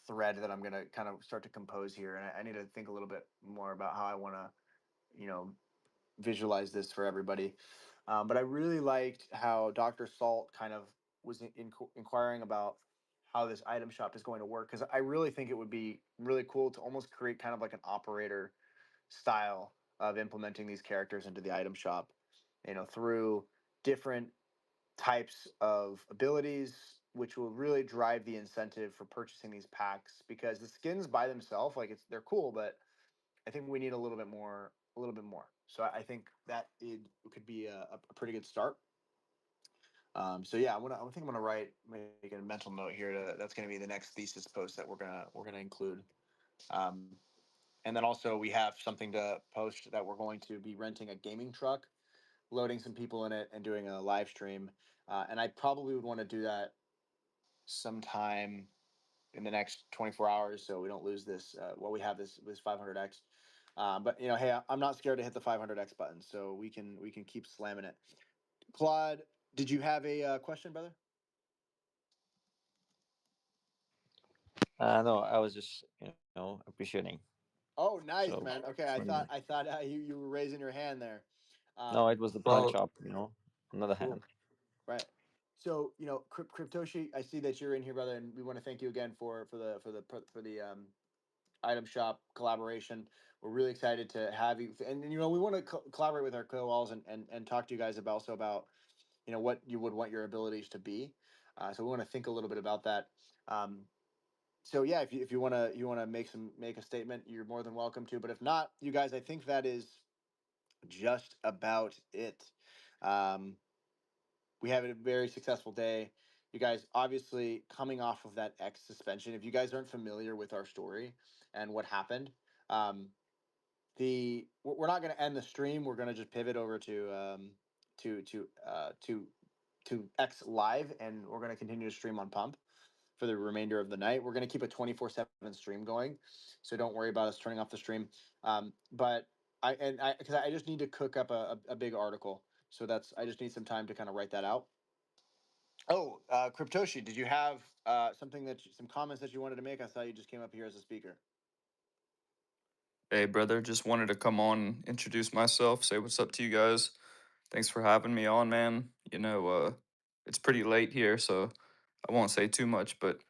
thread that I'm going to kind of start to compose here, and I need to think a little bit more about how I want to, visualize this for everybody. But I really liked how Dr. Salt kind of was inquiring about how this item shop is going to work, because I really think it would be really cool to almost create kind of like an operator style of implementing these characters into the item shop, through different types of abilities, which will really drive the incentive for purchasing these packs, because the skins by themselves, like they're cool, but I think we need a little bit more, a little bit more. So I think that it could be a pretty good start. So yeah, I think I'm gonna make a mental note here. That's gonna be the next thesis post that we're gonna include. Um, and then also we have something to post that we're going to be renting a gaming truck, loading some people in it, and doing a live stream. And I probably would want to do that sometime in the next 24 hours, so we don't lose this. We have this 500x. But hey, I'm not scared to hit the 500x button, so we can keep slamming it. Claude, did you have a question, brother? No, I was just appreciating. Oh, nice, So man. Okay, I when thought you were raising your hand there. no, it was the pawn Well, shop. Another Cool. hand. Right. So Cryptoshi, I see that you're in here, brother, and we want to thank you again for the item shop collaboration. We're really excited to have you, and we want to collaborate with our co-alls and talk to you guys about what you would want your abilities to be. So we want to think a little bit about that. So yeah, if you want to make a statement, you're more than welcome to. But if not, you guys, I think that is just about it. Um, we have a very successful day. You guys, obviously, coming off of that X suspension. If you guys aren't familiar with our story and what happened, um, we're not going to end the stream. We're going to just pivot over to to uh, to to X Live, and we're going to continue to stream on Pump for the remainder of the night. We're going to keep a 24/7 stream going, so don't worry about us turning off the stream. But because I just need to cook up a big article, so I just need some time to kind of write that out. Oh, Cryptoshi, did you have some comments that you wanted to make? I saw you just came up here as a speaker. Hey, brother, just wanted to come on, introduce myself, say what's up to you guys. Thanks for having me on, man. It's pretty late here, so I won't say too much, but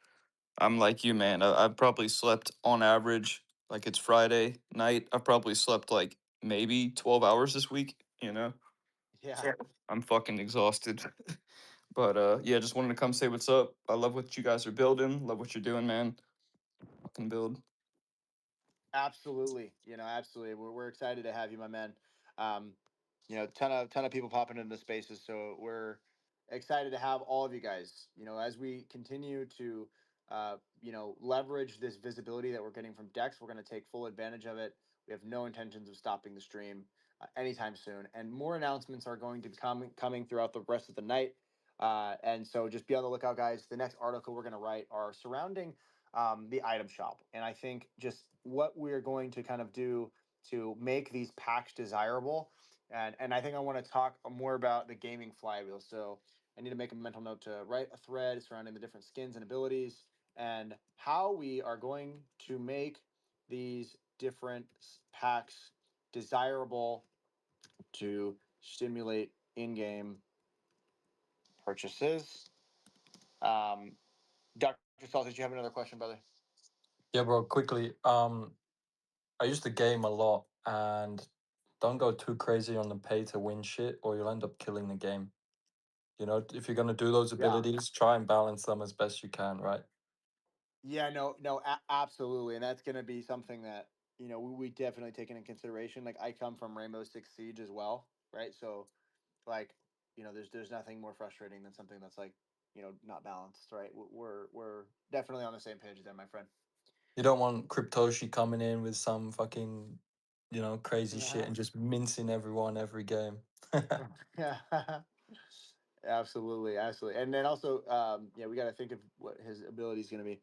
I'm like you, man. I've probably slept on average, like it's Friday night. I've probably slept like maybe 12 hours this week, you know? Yeah. So I'm fucking exhausted. But yeah, just wanted to come say what's up. I love what you guys are building, love what you're doing, man. Fucking build. Absolutely. Absolutely. We're excited to have you, my man. Um, ton of people popping into the spaces, so we're excited to have all of you guys. As we continue to leverage this visibility that we're getting from Dex, we're going to take full advantage of it. We have no intentions of stopping the stream anytime soon, and more announcements are going to be coming throughout the rest of the night. And so just be on the lookout, guys. The next article we're going to write are surrounding the item shop. And I think just what we're going to kind of do to make these packs desirable. And I think I want to talk more about the gaming flywheel. So I need to make a mental note to write a thread surrounding the different skins and abilities and how we are going to make these different packs desirable to stimulate in-game purchases. Dr. Salt, did you have another question, brother? Yeah, bro. Quickly, I used to game a lot, and don't go too crazy on the pay to win shit, or you'll end up killing the game. If you're gonna do those Yeah. abilities, try and balance them as best you can, right? Yeah, no, absolutely, and that's going to be something that we definitely take into consideration. Like I come from Rainbow Six Siege as well, right? So like there's nothing more frustrating than something that's like not balanced, right? We're definitely on the same page there, my friend. You don't want Cryptoshi coming in with some fucking, crazy shit and just mincing everyone every game. Yeah, absolutely, absolutely, and then also yeah, we got to think of what his ability is going to be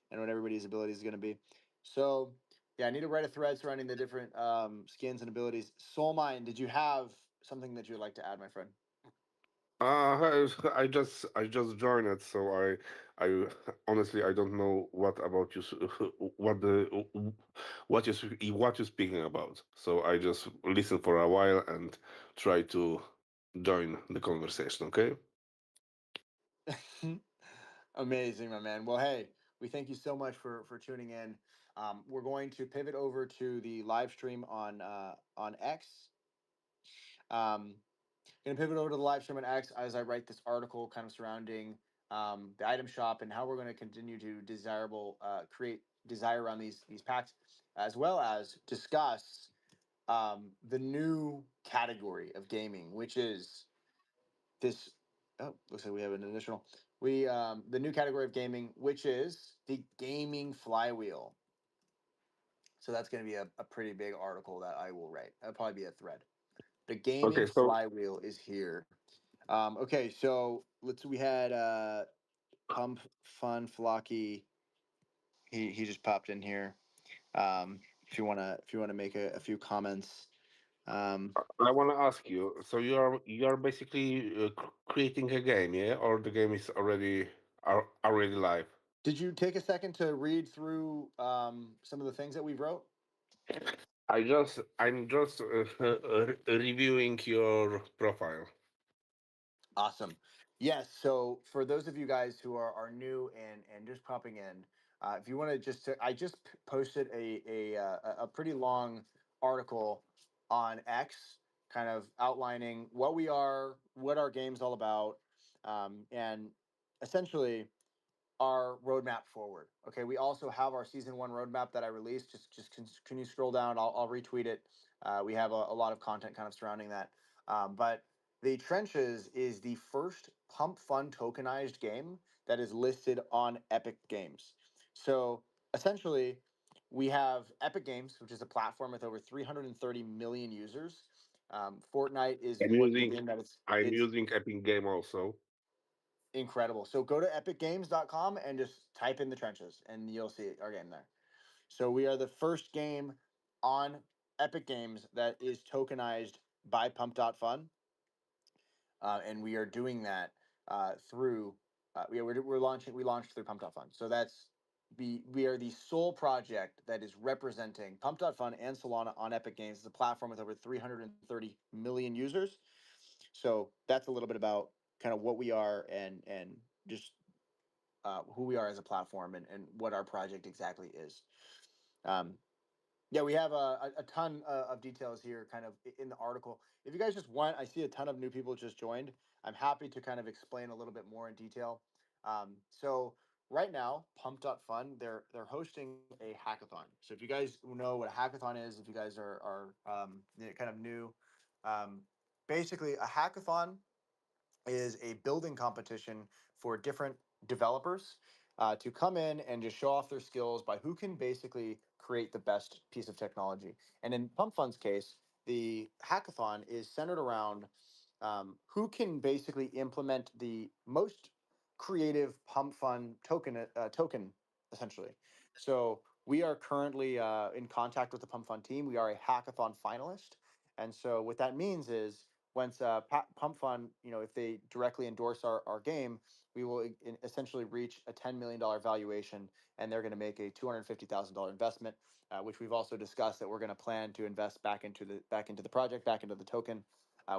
and what everybody's ability is going to be. So yeah, I need to write a thread surrounding the different skins and abilities. Soulmine, did you have something that you'd like to add, my friend? I just joined it, so I honestly I don't know what about you, what what you're speaking about. So I just listen for a while and try to join the conversation. Okay. Amazing, my man. Well, hey, we thank you so much for tuning in. We're going to pivot over to the live stream on X. Gonna pivot over to the live stream on X as I write this article kind of surrounding the item shop and how we're going to continue to create desire around these packs, as well as discuss the new category of gaming, which is this. Oh, looks like we have an additional. The new category of gaming, which is the gaming flywheel. So that's going to be a pretty big article that I will write. That'll probably be a thread. The gaming Okay. So flywheel is here. Okay, so we had Pump Fun Flocky. He just popped in here. If you wanna make a few comments. I want to ask you. So you are basically creating a game, yeah, or the game is already live. Did you take a second to read through some of the things that we wrote? I'm just reviewing your profile. Awesome. Yes. So for those of you guys who are new and just popping in, if you want to I just posted a pretty long article on X, kind of outlining what we are, what our game's all about, and essentially our roadmap forward. Okay, we also have our season one roadmap that I released. Just can you scroll down? I'll retweet it. We have a lot of content kind of surrounding that. But the Trenches is the first Pump Fun tokenized game that is listed on Epic Games. So essentially, we have Epic Games, which is a platform with over 330 million users. Fortnite is I'm one of the using game that I'm it's using Epic Game also. incredible. So go to epicgames.com and just type in the trenches and you'll see our game there. So we are the first game on Epic Games that is tokenized by Pump.fun. And we are doing that through we're launching we launched through Pump.fun. So that's we are the sole project that is representing Pump.fun and Solana on Epic Games. It's a platform with over 330 million users. So that's a little bit about kind of what we are and just who we are as a platform and what our project exactly is. Um, yeah, we have a ton of details here kind of in the article. If you guys just want, I see a ton of new people just joined. I'm happy to kind of explain a little bit more in detail. So right now, Pump.fun, they're hosting a hackathon. So if you guys know what a hackathon is, if you guys are kind of new, um, basically a hackathon is a building competition for different developers to come in and just show off their skills by who can basically create the best piece of technology. And in Pump Fun's case, the hackathon is centered around who can basically implement the most creative Pump Fun token, essentially. So we are currently in contact with the Pump Fun team. We are a hackathon finalist. And so what that means is once Pump Fun, if they directly endorse our game, we will essentially reach a $10 million valuation, and they're going to make a $250,000 investment, which we've also discussed that we're going to plan to invest back into the project, back into the token.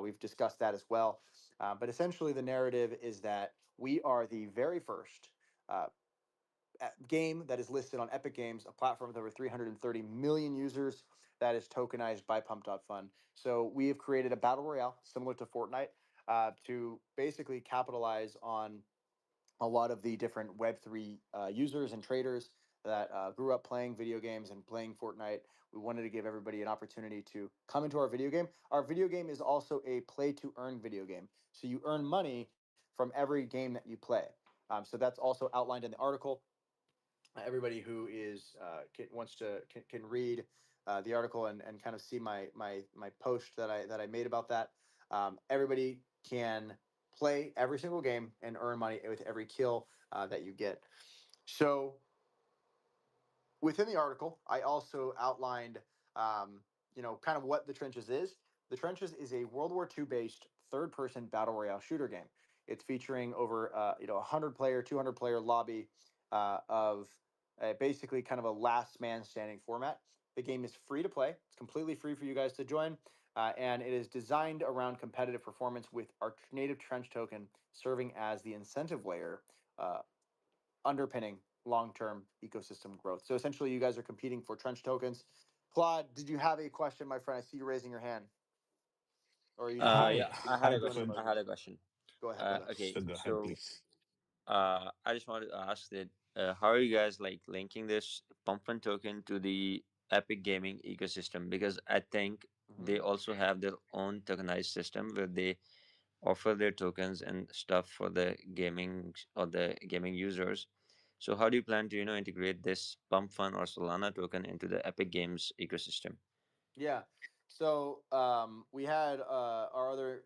We've discussed that as well. But essentially, the narrative is that we are the very first game that is listed on Epic Games, a platform with over 330 million users that is tokenized by Pump.fun. So we have created a battle royale similar to Fortnite to basically capitalize on a lot of the different Web3 users and traders that grew up playing video games and playing Fortnite. We wanted to give everybody an opportunity to come into our video game. Our video game is also a play to earn video game. So you earn money from every game that you play. So that's also outlined in the article. Everybody who is wants to can read the article and kind of see my post that I made about that. Everybody can play every single game and earn money with every kill that you get. So within the article, I also outlined, kind of what the Trenches is. The Trenches is a World War II based third-person battle royale shooter game. It's featuring over, 100-player, 200-player lobby of basically kind of a last man standing format. The game is free to play. It's completely free for you guys to join. And it is designed around competitive performance with our native trench token serving as the incentive layer uh, underpinning long-term ecosystem growth. So essentially, you guys are competing for trench tokens. Claude, did you have a question, my friend? I see you raising your hand. Or are you just Hi, Yeah, I you had a hi, doing question. Fred. I had a emojis? question. Go ahead, brother. Okay, So go ahead, so please. I just wanted to ask that how are you guys like linking this pump fund token to the Epic Gaming ecosystem? Because I think Mm-hmm. they also have their own tokenized system where they offer their tokens and stuff for the gaming or the gaming users. So how do you plan to integrate this pump fund or Solana token into the Epic Games ecosystem? Yeah. So we had our other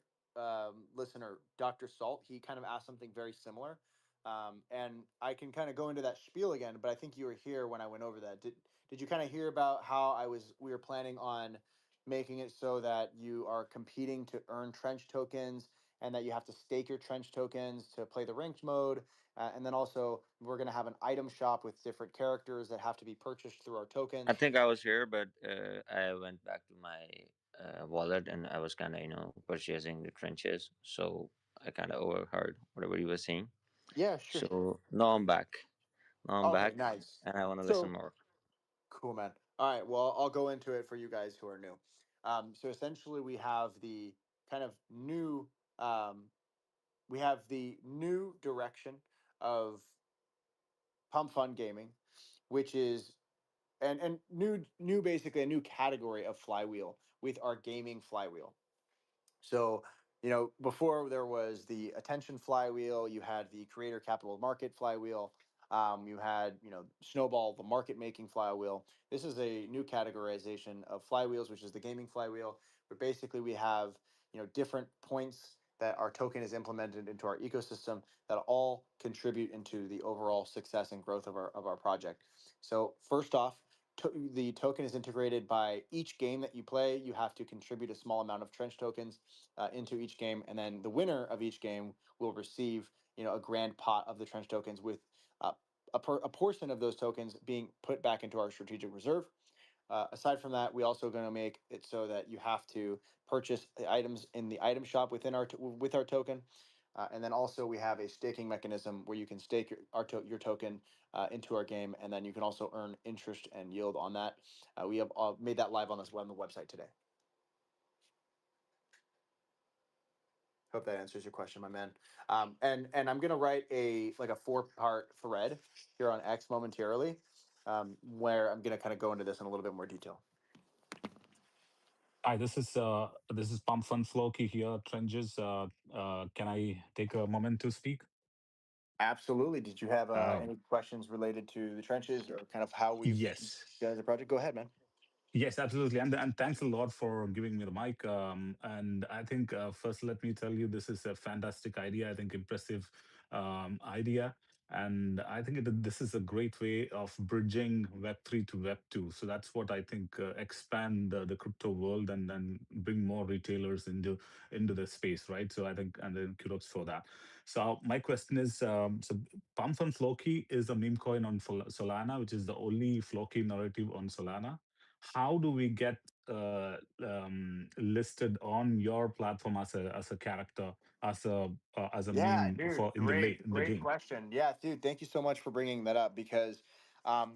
listener, Dr. Salt. He kind of asked something very similar. And I can kind of go into that spiel again, but I think you were here when I went over that. Did you kind of hear about how we were planning on making it so that you are competing to earn trench tokens and that you have to stake your trench tokens to play the ranked mode? And then also we're going to have an item shop with different characters that have to be purchased through our I tokens. think I was here, but I went back to my wallet and I was kind of purchasing the trenches, so I kind of overheard whatever you were saying. Yeah, sure. So now I'm back. Now I'm Okay, back, nice. and I want to listen So more. cool, man. All right, well, I'll go into it for you guys who are new. So essentially, we have the kind of new we have the new direction of Pump Fun Gaming, which is and new basically a new category of flywheel with our gaming flywheel. So, before there was the attention flywheel, you had the creator capital market flywheel, you had, Snowball, the market making flywheel. This is a new categorization of flywheels, which is the gaming flywheel, where basically we have, different points that our token is implemented into our ecosystem that all contribute into the overall success and growth of our project. So, first off, the token is integrated by each game that you play. You have to contribute a small amount of trench tokens into each game, and then the winner of each game will receive, a grand pot of the trench tokens with a portion of those tokens being put back into our strategic reserve. Aside from that, we also going to make it so that you have to purchase the items in the item shop within with our token. And then also we have a staking mechanism where you can stake your token into our game, and then you can also earn interest and yield on that. We have made that live on the website today. Hope that answers your question, my man. And I'm gonna write a 4-part thread here on X momentarily, where I'm gonna kind of go into this in a little bit more detail. Hi, this is Pump Fun Floki here, Trenches. Can I take a moment to speak? Absolutely. Did you have Um, any questions related to the trenches or kind of how we've yes. done the project? Go ahead, man. Yes, absolutely, and thanks a lot for giving me the mic. And I think first, let me tell you, this is a fantastic idea. I think impressive idea, and I think this is a great way of bridging Web 3 to Web 2. So that's what I think expand the crypto world and then bring more retailers into the space, right? So I think, and then kudos for that. So my question is, so Pump Fun Floki is a meme coin on Solana, which is the only Floki narrative on Solana. How do we get listed on your platform as a character, as a Yeah, meme dude, for in the in the great game? question. Yeah, dude, thank you so much for bringing that up because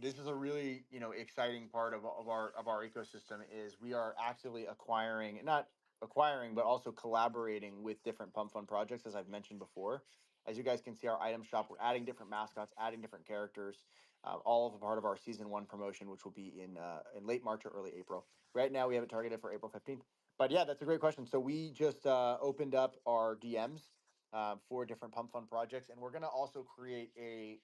this is a really, exciting part of our ecosystem is we are actively acquiring, not acquiring, but also collaborating with different Pump Fun projects, as I've mentioned before. As you guys can see, our item shop, we're adding different mascots, adding different characters, all of a part of our season 1 promotion, which will be in late March or early April. Right now, we have it targeted for April 15th. But yeah, that's a great question. So we just opened up our DMs for different Pump Fun projects, and we're going to also create a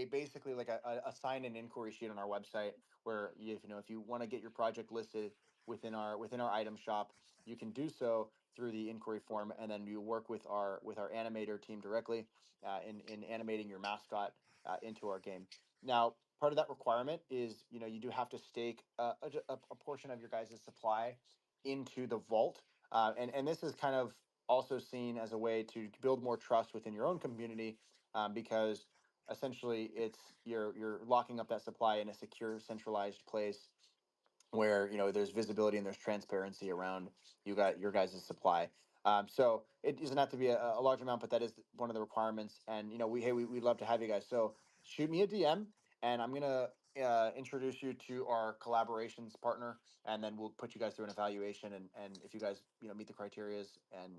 basically like a sign and inquiry sheet on our website where if you want to get your project listed within our item shop, you can do so through the inquiry form, and then you work with our animator team directly in animating your mascot into our game. Now, part of that requirement is you do have to stake a portion of your guys' supply into the vault, and this is kind of also seen as a way to build more trust within your own community, because essentially you're locking up that supply in a secure, centralized place where there's visibility and there's transparency around your guys' supply. So it doesn't have to be a large amount, but that is one of the requirements. And we'd love to have you guys. So shoot me a DM, and I'm gonna introduce you to our collaborations partner, and then we'll put you guys through an evaluation. And if you guys meet the criterias, and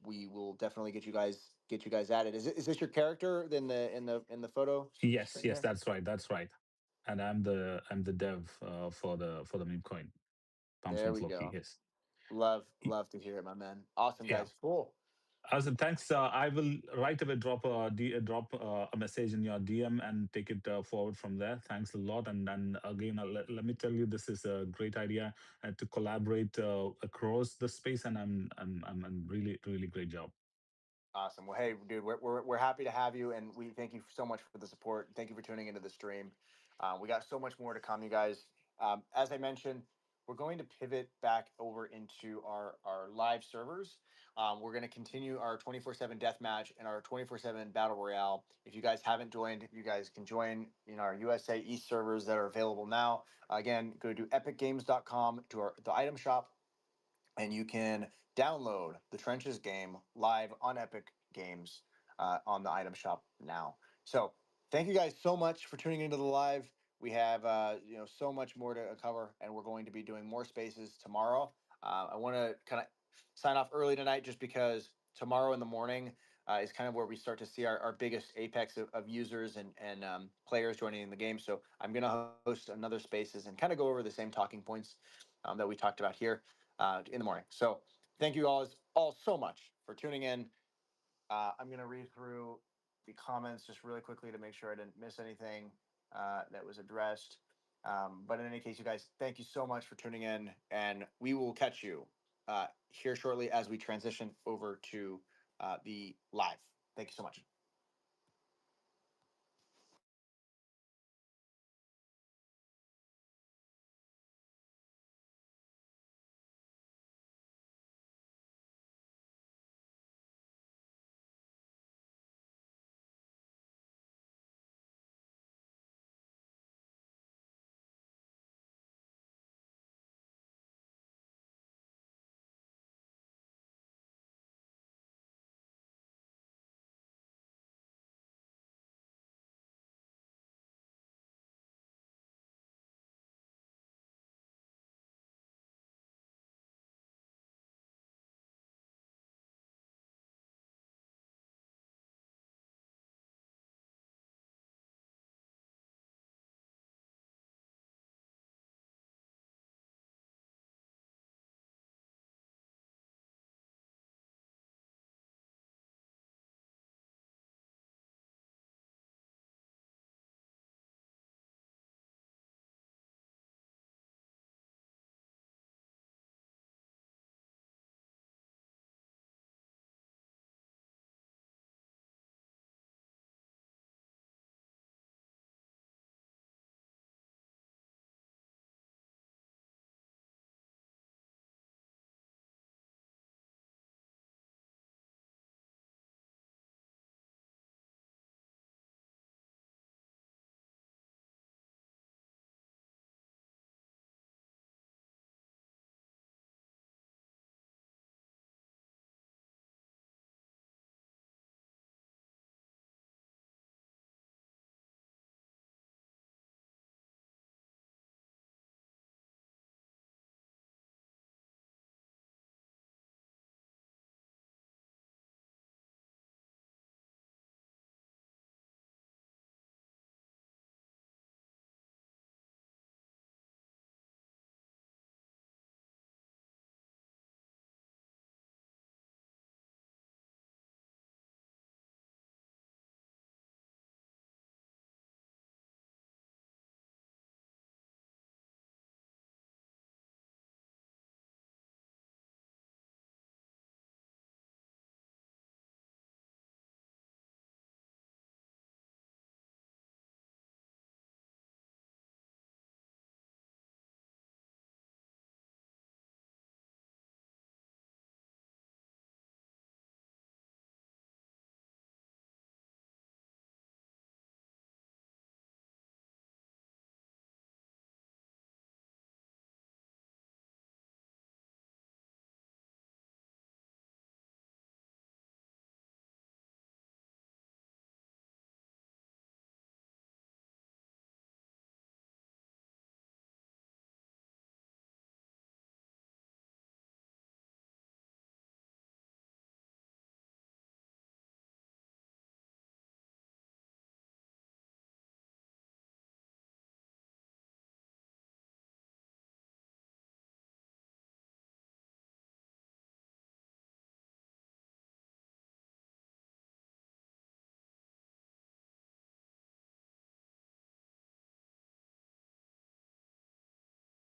we will definitely get you guys added. Is this your character in the photo Yes, screen yes, here? that's right. And I'm the dev for the meme coin, Pump There Fun we Floki. go. Yes. Y- Love to hear it, my man. Awesome, Yeah. guys. Cool. Awesome. Thanks. I will right away drop a message in your DM and take it forward from there. Thanks a lot. And then again, let me tell you, this is a great idea to collaborate across the space, and I'm really great job. Awesome. Well, hey, dude, we're happy to have you, and we thank you so much for the support. Thank you for tuning into the stream. We got so much more to come, you guys. As I mentioned, we're going to pivot back over into our live servers. We're going to continue our 24/7 deathmatch and our 24/7 battle royale. If you guys haven't joined, you guys can join in our USA East servers that are available now. Again, go to epicgames.com to the item shop, and you can download the Trenches game live on Epic Games on the item shop now. So thank you guys so much for tuning into the live. We have so much more to cover, and we're going to be doing more spaces tomorrow. I want to kind of sign off early tonight just because tomorrow in the morning is kind of where we start to see our biggest apex of users and players joining in the game. So I'm going to host another spaces and kind of go over the same talking points that we talked about here in the morning. So thank you all so much for tuning in. I'm going to read through the comments just really quickly to make sure I didn't miss anything that was addressed. But in any case, you guys, thank you so much for tuning in, and we will catch you here shortly as we transition over to the live. Thank you so much.